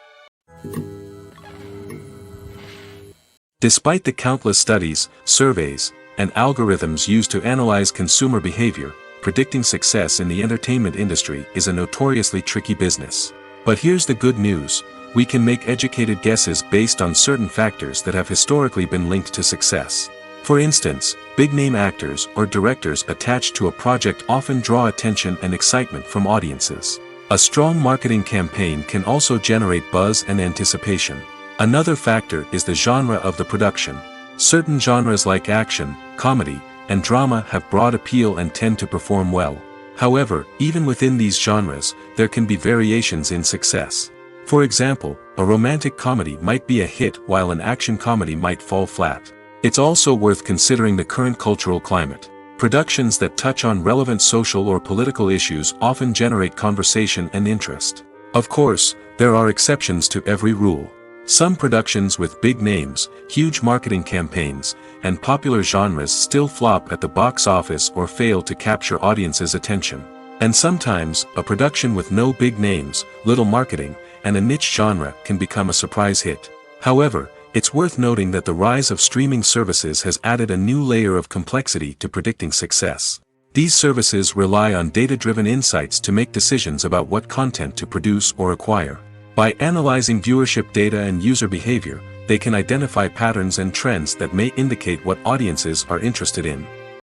Despite the countless studies, surveys, and algorithms used to analyze consumer behavior, predicting success in the entertainment industry is a notoriously tricky business. But here's the good news: we can make educated guesses based on certain factors that have historically been linked to success. For instance, big-name actors or directors attached to a project often draw attention and excitement from audiences. A strong marketing campaign can also generate buzz and anticipation. Another factor is the genre of the production. Certain genres like action, comedy, and drama have broad appeal and tend to perform well. However, even within these genres, there can be variations in success. For example, a romantic comedy might be a hit while an action comedy might fall flat. It's also worth considering the current cultural climate. Productions that touch on relevant social or political issues often generate conversation and interest. Of course, there are exceptions to every rule. Some productions with big names, huge marketing campaigns, and popular genres still flop at the box office or fail to capture audiences' attention. And sometimes, a production with no big names, little marketing, and a niche genre can become a surprise hit. However, it's worth noting that the rise of streaming services has added a new layer of complexity to predicting success. These services rely on data-driven insights to make decisions about what content to produce or acquire. By analyzing viewership data and user behavior, they can identify patterns and trends that may indicate what audiences are interested in.